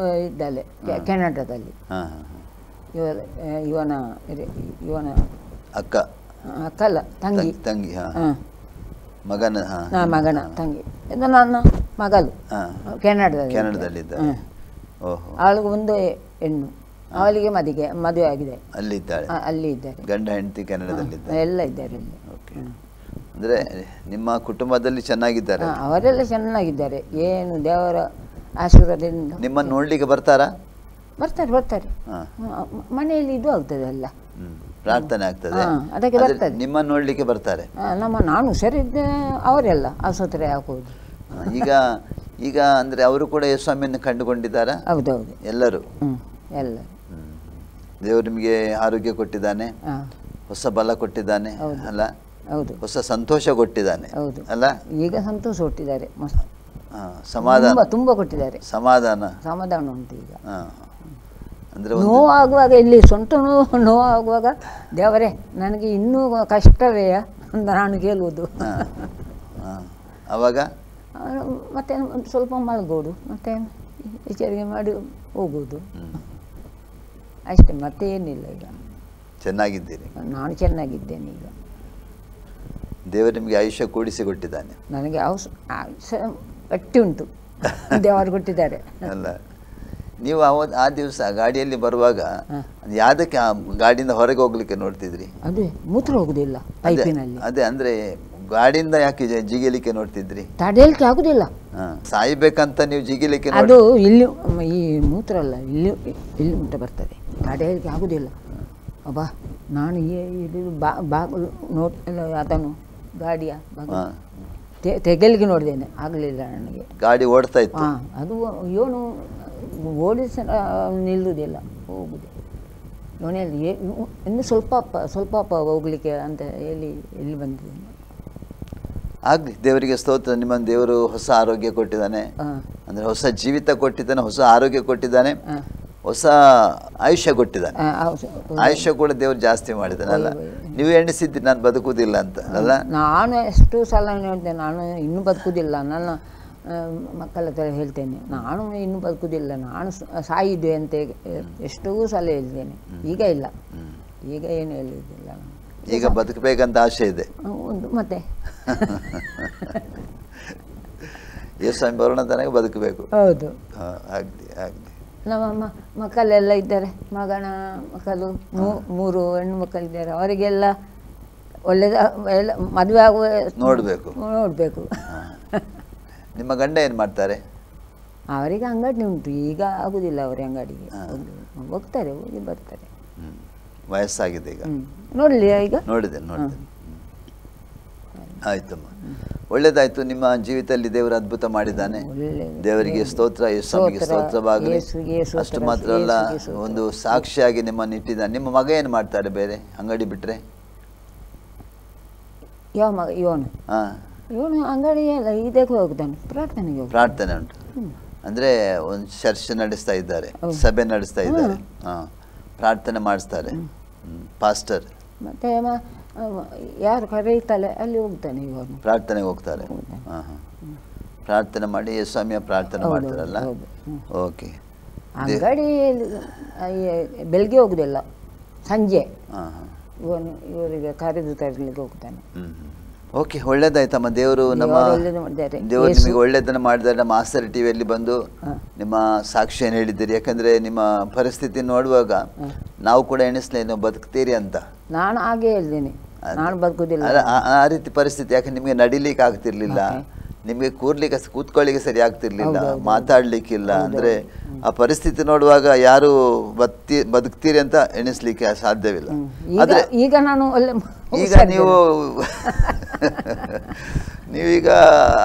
ಇದ್ದಾಳೆ ಕೆನಡಾದಲ್ಲಿ. ಇವನ ಅಕ್ಕಲ್ಲ, ತಂಗಿ ಮಗನ ತಂಗಿ, ಇದು ನನ್ನ ಮಗಳು ಕೆನಡಾದಲ್ಲಿ. ಅವಳಿಗೆ ಒಂದು ಹೆಣ್ಣು, ಅವಳಿಗೆ ಮದುವೆ ಆಗಿದೆ, ಅಲ್ಲಿ ಇದ್ದಾರೆ, ಗಂಡ ಹೆಂಡತಿ ಕೆನಡಾದಲ್ಲಿ ಎಲ್ಲ ಇದ್ದಾರೆ. ಅಂದರೆ ನಿಮ್ಮ ಕುಟುಂಬದಲ್ಲಿ ಚೆನ್ನಾಗಿದ್ದಾರೆ? ಅವರೆಲ್ಲ ಚೆನ್ನಾಗಿದ್ದಾರೆ, ಏನು ದೇವರ ಆಶೀರ್ವಾದದಿಂದ. ನಿಮ್ಮನ್ನು ನೋಡ್ಲಿಕ್ಕೆ ಬರ್ತಾರಾ? ಬರ್ತಾರೆ. ಮನೆಯಲ್ಲಿ ಇದು ಆಗ್ತದೆ ಅಲ್ಲ, ಪ್ರಾರ್ಥನೆ ಆಗ್ತದೆ, ಅದಕ್ಕೆ ಬರ್ತದೆ. ನಿಮ್ಮನ್ನು ನೋಡ್ಲಿಕ್ಕೆ ಬರ್ತಾರೆ? ನಾನು ಹುಷಾರಿದ್ದೆ, ಅವರೆಲ್ಲ ಆಸ್ಪತ್ರೆ ಹಾಕೋದು. ಈಗ ಅಂದರೆ ಅವರು ಕೂಡ ಯೇಸುಸ್ವಾಮಿಯನ್ನು ಕಂಡುಕೊಂಡಿದ್ದಾರಾ? ಹೌದೌದು, ಎಲ್ಲರೂ. ಎಲ್ಲರೂ. ದೇವರು ನಿಮಗೆ ಆರೋಗ್ಯ ಕೊಟ್ಟಿದ್ದಾನೆ, ಹೊಸ ಬಲ ಕೊಟ್ಟಿದ್ದಾನೆ ಅಲ್ಲ? ಹೌದು. ಹೊಸ ಸಂತೋಷ ಕೊಟ್ಟಿದ್ದಾನೆ ಅಲ್ಲ? ಈಗ ಸಂತೋಷ ಕೊಟ್ಟಿದ್ದಾರೆ, ಸಮಾಧಾನ ತುಂಬ ಕೊಟ್ಟಿದ್ದಾರೆ. ಸಮಾಧಾನ ಉಂಟು ಈಗ. ಅಂದರೆ ನೋವಾಗುವಾಗ, ಇಲ್ಲಿ ಸ್ವಂತ ನೋವಾಗುವಾಗ ದೇವರೇ ನನಗೆ ಇನ್ನೂ ಕಷ್ಟವೇ ಅಂತ ನಾನು ಕೇಳುವುದು. ಆವಾಗ ಮತ್ತೆ ಸ್ವಲ್ಪ ಮಲಗೋದು, ಮತ್ತೆ ವಿಚಾರಣೆ ಮಾಡಿ ಹೋಗುವುದು ಅಷ್ಟೇ, ಮತ್ತೆ ಏನಿಲ್ಲ. ಈಗ ಚೆನ್ನಾಗಿದ್ದೀರಿ? ನಾನು ಚೆನ್ನಾಗಿದ್ದೇನೆ. ಈಗ ದೇವರು ನಿಮಗೆ ಆಯುಷ್ಯ ಕೂಡಿಸಿ ಕೊಟ್ಟಿದ್ದಾನೆ. ನನಗೆ ಆಯುಷ್ಯ ಗಟ್ಟಿ ಉಂಟು, ದೇವರು ಕೊಟ್ಟಿದ್ದಾರೆ ಅಲ್ಲ? ನೀವು ಆ ದಿವಸ ಗಾಡಿಯಲ್ಲಿ ಬರುವಾಗ ಯಾವ್ದಕ್ಕೆ ಆ ಗಾಡಿಯಿಂದ ಹೊರಗೆ ಹೋಗ್ಲಿಕ್ಕೆ ನೋಡ್ತಿದ್ರಿ? ಅದೇ ಮೂತ್ರ ಹೋಗುದಿಲ್ಲ ಪೈಪಿನಲ್ಲಿ. ಅದೇ ಅಂದ್ರೆ ಗಾಡಿಯಿಂದ ಯಾಕೆ ಜಿಗಿಲಿಕ್ಕೆ ನೋಡ್ತಿದ್ರಿ? ತಡೆಯಲಿಕ್ಕೆ ಆಗುದಿಲ್ಲ, ಸಾಯ್ಬೇಕಂತ ನೀವು ಜಿಗಿಲಿಕ್ಕೆ. ಅದು ಇಲ್ಲಿ ಈ ಮೂತ್ರ ಅಲ್ಲ, ಇಲ್ಲಿ ಮುಟ್ಟ ಬರ್ತದೆ, ತಡೆಯಲಿಕ್ಕೆ ಆಗುದಿಲ್ಲ. ಅಬ್ಬಾ, ನಾನು ಬಾಗಿಲು ಅದನ್ನು ಗಾಡಿಯ ತೆಗೆಯಲಿಕ್ಕೆ ನೋಡಿದ್ದೇನೆ, ಆಗಲಿಲ್ಲ ನನಗೆ. ಗಾಡಿ ಓಡ್ತಾ ಇತ್ತು, ಅದು ಇವನು ಓಡಿಸ ನಿಲ್ಲುವುದಿಲ್ಲ, ಹೋಗುದು ಇವನಲ್ಲಿ. ಇನ್ನು ಸ್ವಲ್ಪ ಹೋಗ್ಲಿಕ್ಕೆ ಅಂತ ಎಲ್ಲಿ ಬಂದಿದ್ದೇನೆ. ಆಗ್ಲಿ, ದೇವರಿಗೆ ಸ್ತೋತ್ರ. ನಿಮ್ಮನ್ನು ದೇವರು ಹೊಸ ಆರೋಗ್ಯ ಕೊಟ್ಟಿದ್ದಾನೆ, ಅಂದ್ರೆ ಹೊಸ ಜೀವಿತ ಕೊಟ್ಟಿದ್ದಾನೆ, ಹೊಸ ಆರೋಗ್ಯ ಕೊಟ್ಟಿದ್ದಾನೆ, ಹೊಸ ಆಯುಷ್ಯ ಕೊಟ್ಟಿದ್ದಾನೆ. ಆಯುಷ್ಯ ಕೂಡ ದೇವರು ಜಾಸ್ತಿ ಮಾಡಿದ್ದಾನೆ ಅಲ್ಲ? ನೀವು ಎಣಿಸಿದ್ರಿ ನಾನು ಬದುಕುವುದಿಲ್ಲ ಅಂತ ಅಲ್ಲ? ನಾನು ಎಷ್ಟು ಸಲ ಹೇಳ್ತೇನೆ, ನಾನು ಇನ್ನೂ ಬದುಕುವುದಿಲ್ಲ. ನನ್ನ ಮಕ್ಕಳ ಹತ್ರ ಹೇಳ್ತೇನೆ, ನಾನು ಇನ್ನೂ ಬದುಕುವುದಿಲ್ಲ, ನಾನು ಸಾಯಿದ್ದೆ ಅಂತ ಎಷ್ಟೋ ಸಲ ಹೇಳ್ತೇನೆ. ಈಗ ಇಲ್ಲ, ಈಗ ಏನು ಹೇಳಿದ್ದಿಲ್ಲ. ಈಗ ಬದುಕಬೇಕಂತ ಆಸೆ ಇದೆ ಒಂದು. ಮತ್ತೆ ಯೇಸುಸ್ವಾಮಿ ಬರೋಣ ತನಕ ಬದುಕಬೇಕು. ಹೌದು, ಆಗಲಿ. ನಮ್ಮ ಮಕ್ಕಳೆಲ್ಲ ಇದ್ದಾರೆ, ಮಗನ ಮಕ್ಕಳು 3 ಹೆಣ್ಣು ಮಕ್ಕಳಿದ್ದಾರೆ. ಅವರಿಗೆಲ್ಲ ಒಳ್ಳೆದ ಎಲ್ಲ ಮದುವೆ ಆಗುವ ನೋಡಬೇಕು. ನಿಮ್ಮ ಗಂಡ ಏನು ಮಾಡ್ತಾರೆ? ಅವರಿಗೆ ಅಂಗಡಿ ಉಂಟು, ಈಗ ಆಗುದಿಲ್ಲ. ಅವರ ಅಂಗಡಿಗೆ ಹೋಗ್ತಾರೆ, ಹೋಗಿ ಬರ್ತಾರೆ. ವಯಸ್ಸಾಗಿದೆ ಈಗ? ನೋಡಲಿ, ಈಗ ನೋಡಿದೆ. ಆಯ್ತಮ್ಮ, ಒಳ್ಳೇದಾಯ್ತು. ನಿಮ್ಮ ಜೀವಿತದಲ್ಲಿ ದೇವರು ಅದ್ಭುತ ಮಾಡಿದ್ದಾನೆ. ದೇವರಿಗೆ ಸ್ತೋತ್ರ, ಯೇಸುವಿಗೆ ಸ್ತೋತ್ರವಾಗಲಿ. ಅಷ್ಟು ಮಾತ್ರ ಅಲ್ಲ, ಒಂದು ಸಾಕ್ಷಿಯಾಗಿ ನಿಮ್ಮನ್ನು ಇಟ್ಟಿದ್ದಾನೆ. ನಿಮ್ಮ ಮಗ ಏನು ಮಾಡ್ತಾರೆ ಬೇರೆ ಅಂಗಡಿ ಬಿಟ್ರೆ? ಯಾವ ಮಗ? ಇವನು ಅಂಗಡಿ ಎಲ್ಲ ಇದಕ್ಕೆ ಹೋಗ್ತಾನೆ, ಪ್ರಾರ್ಥನೆ ಉಂಟು. ಅಂದ್ರೆ ಒಂದು ಚರ್ಚ್ ನಡೆಸ್ತಾ ಇದ್ದಾರೆ, ಸಭೆ ನಡೆಸ್ತಾ ಇದ್ದಾರೆ, ಪ್ರಾರ್ಥನೆ ಮಾಡಿಸ್ತಾರೆ, ಪಾಸ್ಟರ್. ಮತ್ತೆ ಯಾರು ಕರೆಯುತ್ತಾರೆ ಅಲ್ಲಿ ಹೋಗ್ತಾನೆ, ಇವನು ಪ್ರಾರ್ಥನೆಗೆ ಹೋಗ್ತಾರೆ. ಪ್ರಾರ್ಥನೆ ಮಾಡಿ ಯೇಸುಸ್ವಾಮಿಯ ಪ್ರಾರ್ಥನೆ ಮಾಡ್ತಾರಲ್ಲ? ಓಕೆ. ಅಂಗಡಿ ಬೆಳಗ್ಗೆ ಹೋಗುದಿಲ್ಲ, ಸಂಜೆ ಇವರಿಗೆ ಕರೆದು ತರಲಿಕ್ಕೆ ಹೋಗ್ತಾನೆ. ಓಕೆ, ಒಳ್ಳೇದಾಯ್ತಮ್ಮ. ದೇವರು ನಿಮಗೆ ಒಳ್ಳೇದನ್ನು ಮಾಡಿದ್ದಾರೆ. ನಮ್ಮ ಆಸರೆ ಟಿವಿಯಲ್ಲಿ ಬಂದು ನಿಮ್ಮ ಸಾಕ್ಷಿಯನ್ನು ಹೇಳಿದ್ದೀರಿ. ಯಾಕಂದ್ರೆ ನಿಮ್ಮ ಪರಿಸ್ಥಿತಿ ನೋಡುವಾಗ ನಾವು ಕೂಡ ಎಣಿಸ್ಲೇ ನೀವು ಬದುಕ್ತೀರಿ ಅಂತ. ನಾನು ಹಾಗೆ ಹೇಳ್ತೀನಿ, ನಾನು ಬದುಕುದಿಲ್ಲ. ಆ ರೀತಿ ಪರಿಸ್ಥಿತಿ. ಯಾಕಂದ್ರೆ ನಿಮಗೆ ನಡಿಲಿಕ್ಕೆ ಆಗ್ತಿರ್ಲಿಲ್ಲ, ನಿಮಗೆ ಕೂತ್ಕೊಳ್ಳಿಕ್ಕೆ ಸರಿ ಆಗ್ತಿರ್ಲಿಲ್ಲ, ಮಾತಾಡ್ಲಿಕ್ಕಿಲ್ಲ. ಅಂದ್ರೆ ಆ ಪರಿಸ್ಥಿತಿ ನೋಡುವಾಗ ಯಾರು ಬದುಕ್ತೀರಿ ಅಂತ ಎಣಿಸ್ಲಿಕ್ಕೆ ಸಾಧ್ಯವಿಲ್ಲ. ಆದ್ರೆ ಈಗ ನೀವೀಗ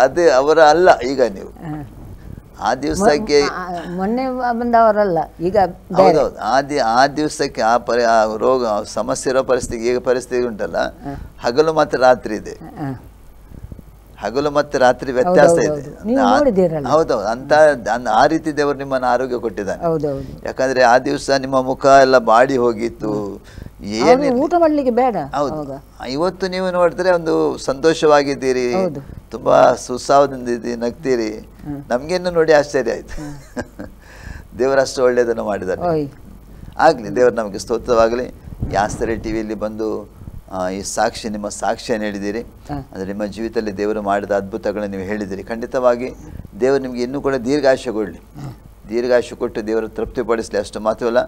ಅದೇ ಅವರ ಅಲ್ಲ. ಈಗ ನೀವು ಆ ದಿವಸಕ್ಕೆ ಮೊನ್ನೆ ಬಂದವರಲ್ಲ, ಈಗ ಹೌದೌದು. ಆ ದಿವಸಕ್ಕೆ ಆ ರೋಗ ಸಮಸ್ಯೆ ಇರೋ ಪರಿಸ್ಥಿತಿ, ಈಗ ಪರಿಸ್ಥಿತಿ ಉಂಟಲ್ಲ, ಹಗಲು ಮತ್ತೆ ರಾತ್ರಿ ಇದೆ. ಹಗಲು ಮತ್ತೆ ರಾತ್ರಿ ವ್ಯತ್ಯಾಸ ಇದೆ. ಹೌದೌದು. ಆ ರೀತಿ ದೇವರು ನಿಮ್ಮನ್ನು ಆರೋಗ್ಯ ಕೊಟ್ಟಿದ್ದಾನೆ. ಯಾಕಂದ್ರೆ ಆ ದಿವಸ ನಿಮ್ಮ ಮುಖ ಎಲ್ಲ ಬಾಡಿ ಹೋಗಿತ್ತು, ಊಟ ಮಾಡ್ಲಿಕ್ಕೆ ಬೇಡ. ಹೌದು. ಇವತ್ತು ನೀವು ನೋಡಿದ್ರೆ ಒಂದು ಸಂತೋಷವಾಗಿದ್ದೀರಿ, ತುಂಬಾ ಸುಸಾವದಿಂದ ನಗ್ತೀರಿ. ನಮ್ಗೇನು ನೋಡಿ ಆಶ್ಚರ್ಯ ಆಯ್ತು. ದೇವರಷ್ಟು ಒಳ್ಳೆಯದನ್ನು ಮಾಡಿದ್ದಾರೆ. ಆಗ್ಲಿ, ದೇವರು ನಮಗೆ ಸ್ತೋತ್ರವಾಗಲಿ. ಆಸರೆ ಟಿವಿಯಲ್ಲಿ ಬಂದು ಈ ನಿಮ್ಮ ಸಾಕ್ಷಿಯನ್ನು ಹೇಳಿದ್ದೀರಿ. ಅಂದರೆ ನಿಮ್ಮ ಜೀವಿತದಲ್ಲಿ ದೇವರು ಮಾಡಿದ ಅದ್ಭುತಗಳನ್ನು ನೀವು ಹೇಳಿದ್ದೀರಿ. ಖಂಡಿತವಾಗಿ ದೇವರು ನಿಮಗೆ ಇನ್ನೂ ಕೂಡ ದೀರ್ಘಾಯುಷ್ಯ ಕೊಡಲಿ, ದೀರ್ಘಾಯುಷ್ಯ ಕೊಟ್ಟು ದೇವರು ತೃಪ್ತಿಪಡಿಸಲಿ. ಅಷ್ಟು ಮಾತ್ರವಲ್ಲ,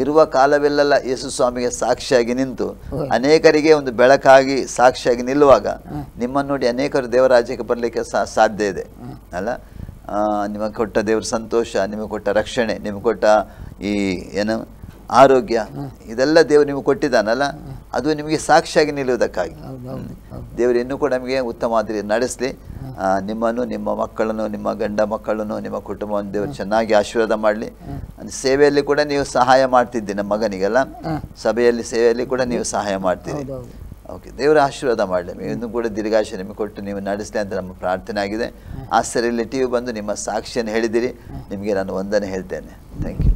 ಇರುವ ಕಾಲವೆಲ್ಲೆಲ್ಲ ಯೇಸು ಸ್ವಾಮಿಗೆ ಸಾಕ್ಷಿಯಾಗಿ ನಿಂತು ಅನೇಕರಿಗೆ ಒಂದು ಬೆಳಕಾಗಿ ಸಾಕ್ಷಿಯಾಗಿ ನಿಲ್ಲುವಾಗ ನಿಮ್ಮನ್ನು ನೋಡಿ ಅನೇಕರು ದೇವರಾಜ್ಯಕ್ಕೆ ಬರಲಿಕ್ಕೆ ಸಾಧ್ಯ ಇದೆ ಅಲ್ಲ. ನಿಮಗೆ ಕೊಟ್ಟ ದೇವ್ರ ಸಂತೋಷ, ನಿಮಗೆ ಕೊಟ್ಟ ರಕ್ಷಣೆ, ನಿಮಗೆ ಕೊಟ್ಟ ಈ ಏನು ಆರೋಗ್ಯ, ಇದೆಲ್ಲ ದೇವರು ನಿಮಗೆ ಕೊಟ್ಟಿದ್ದಾನಲ್ಲ, ಅದು ನಿಮಗೆ ಸಾಕ್ಷಿಯಾಗಿ ನಿಲ್ಲುವುದಕ್ಕಾಗಿ. ದೇವರು ಇನ್ನೂ ಕೂಡ ನಮಗೆ ಉತ್ತಮ ಮಾದರಿ ನಡೆಸಲಿ. ನಿಮ್ಮನ್ನು, ನಿಮ್ಮ ಮಕ್ಕಳನ್ನು, ನಿಮ್ಮ ಗಂಡ ಮಕ್ಕಳನ್ನು, ನಿಮ್ಮ ಕುಟುಂಬವನ್ನು ದೇವರು ಚೆನ್ನಾಗಿ ಆಶೀರ್ವಾದ ಮಾಡಲಿ. ಸೇವೆಯಲ್ಲಿ ಕೂಡ ನೀವು ಸಹಾಯ ಮಾಡ್ತಿದ್ದಿ, ನಮ್ಮ ಮಗನಿಗೆಲ್ಲ ಸಭೆಯಲ್ಲಿ ಸೇವೆಯಲ್ಲಿ ಕೂಡ ನೀವು ಸಹಾಯ ಮಾಡ್ತೀರಿ. ಓಕೆ, ದೇವರ ಆಶೀರ್ವಾದ ಮಾಡಲಿ. ಇನ್ನೂ ಕೂಡ ದೀರ್ಘಾಯುಷ್ಯ ನಿಮಗೆ ಕೊಟ್ಟು ನೀವು ನಡೆಸಲಿ ಅಂತ ನಮ್ಮ ಪ್ರಾರ್ಥನೆ ಆಗಿದೆ. ಆಸರೆಯಲ್ಲಿ ಟಿವಿ ಬಂದು ನಿಮ್ಮ ಸಾಕ್ಷಿಯನ್ನು ಹೇಳಿದಿರಿ, ನಿಮಗೆ ನಾನು ವಂದನೆ ಹೇಳ್ತೇನೆ. Thank you.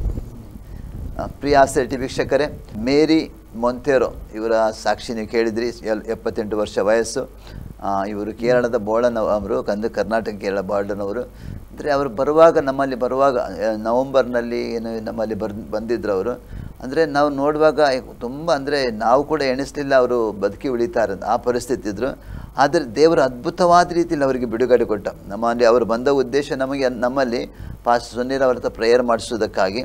ಪ್ರಿಯ ಆಸರೆ ಟಿ ವೀಕ್ಷಕರೇ, ಮೇರಿ ಮೊಂತೆರೋ ಇವರ ಸಾಕ್ಷಿ ನೀವು ಕೇಳಿದ್ರಿ. 78 ವರ್ಷ ವಯಸ್ಸು. ಇವರು ಕೇರಳದ ಬೋಳನವರು, ಕರ್ನಾಟಕ ಕೇರಳ ಬಾರ್ಡರ್ನವರು. ಅಂದರೆ ಅವರು ನಮ್ಮಲ್ಲಿ ಬರುವಾಗ ನವಂಬರ್ನಲ್ಲಿ ಏನು ನಮ್ಮಲ್ಲಿ ಬಂದಿದ್ರು ಅವರು. ಅಂದರೆ ನಾವು ನೋಡುವಾಗ ತುಂಬ, ಅಂದರೆ ನಾವು ಕೂಡ ಎಣಿಸಲಿಲ್ಲ ಅವರು ಬದುಕಿ ಉಳಿತಾರೆ ಆ ಪರಿಸ್ಥಿತಿ ಇದ್ದರು. ಆದರೆ ದೇವರು ಅದ್ಭುತವಾದ ರೀತಿಯಲ್ಲಿ ಅವರಿಗೆ ಬಿಡುಗಡೆ ಕೊಟ್ಟ. ನಮ್ಮಲ್ಲಿ ಅವರು ಬಂದ ಉದ್ದೇಶ ನಮ್ಮಲ್ಲಿ ಪಾಸ್ಟರ್ ಸುನೀಲ್ ಅವರ ಹತ್ರ ಪ್ರೇಯರ್ ಮಾಡಿಸೋದಕ್ಕಾಗಿ.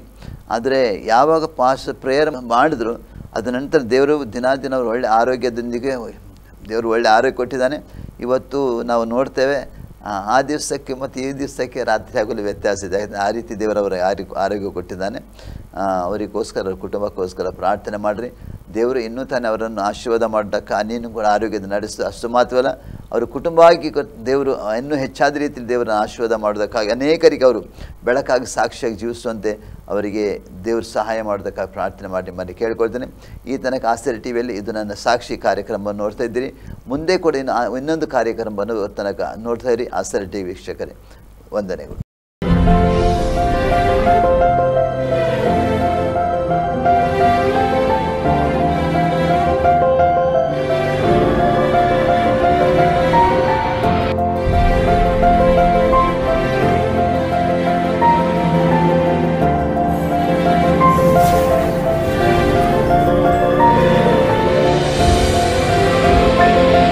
ಆದರೆ ಯಾವಾಗ ಪಾಸ್ಟರ್ ಪ್ರೇಯರ್ ಮಾಡಿದ್ರು ಅದ ನಂತರ ದೇವರು ದಿನ ಅವರು ಒಳ್ಳೆ ಆರೋಗ್ಯದೊಂದಿಗೆ ದೇವರು ಒಳ್ಳೆ ಆರೋಗ್ಯ ಕೊಟ್ಟಿದ್ದಾನೆ. ಇವತ್ತು ನಾವು ನೋಡ್ತೇವೆ ಆ ದಿವಸಕ್ಕೆ ಮತ್ತು ಈ ದಿವಸಕ್ಕೆ ರಾತ್ರಿ ಆಗಲು ವ್ಯತ್ಯಾಸ ಇದೆ. ಆ ರೀತಿ ದೇವರವರ ಆರೋಗ್ಯ ಕೊಟ್ಟಿದ್ದಾನೆ. ಅವರಿಗೋಸ್ಕರ, ಅವ್ರ ಕುಟುಂಬಕ್ಕೋಸ್ಕರ ಪ್ರಾರ್ಥನೆ ಮಾಡಿರಿ. ದೇವರು ಇನ್ನೂ ತಾನೇ ಅವರನ್ನು ಆಶೀರ್ವಾದ ಮಾಡೋದಕ್ಕೆ ನೀನು ಕೂಡ ಆರೋಗ್ಯದ ನಡೆಸು. ಅಷ್ಟು ಮಾತ್ರವಲ್ಲ, ಅವರು ಕುಟುಂಬವಾಗಿ ದೇವರು ಇನ್ನೂ ಹೆಚ್ಚಾದ ರೀತಿಯಲ್ಲಿ ದೇವರನ್ನು ಆಶೀರ್ವಾದ ಮಾಡೋದಕ್ಕಾಗಿ ಅನೇಕರಿಗೆ ಅವರು ಬೆಳಕಾಗಿ ಸಾಕ್ಷಿಯಾಗಿ ಜೀವಿಸುವಂತೆ ಅವರಿಗೆ ದೇವರು ಸಹಾಯ ಮಾಡೋದಕ್ಕಾಗಿ ಪ್ರಾರ್ಥನೆ ಮಾಡಿ ನಿಮ್ಮಲ್ಲಿ ಕೇಳ್ಕೊಳ್ತೇನೆ. ಈ ತನಕ ಆಸರೆ ಟಿವಿಯಲ್ಲಿ ಇದು ನನ್ನ ಸಾಕ್ಷಿ ಕಾರ್ಯಕ್ರಮವನ್ನು ನೋಡ್ತಾ ಇದ್ದೀರಿ. ಮುಂದೆ ಕೂಡ ಇನ್ನೊಂದು ಕಾರ್ಯಕ್ರಮವನ್ನು ತನಕ ನೋಡ್ತಾ ಇರಿ ಆಸರೆ ಟಿವಿ ವೀಕ್ಷಕರೇ. ವಂದನೆಗಳು.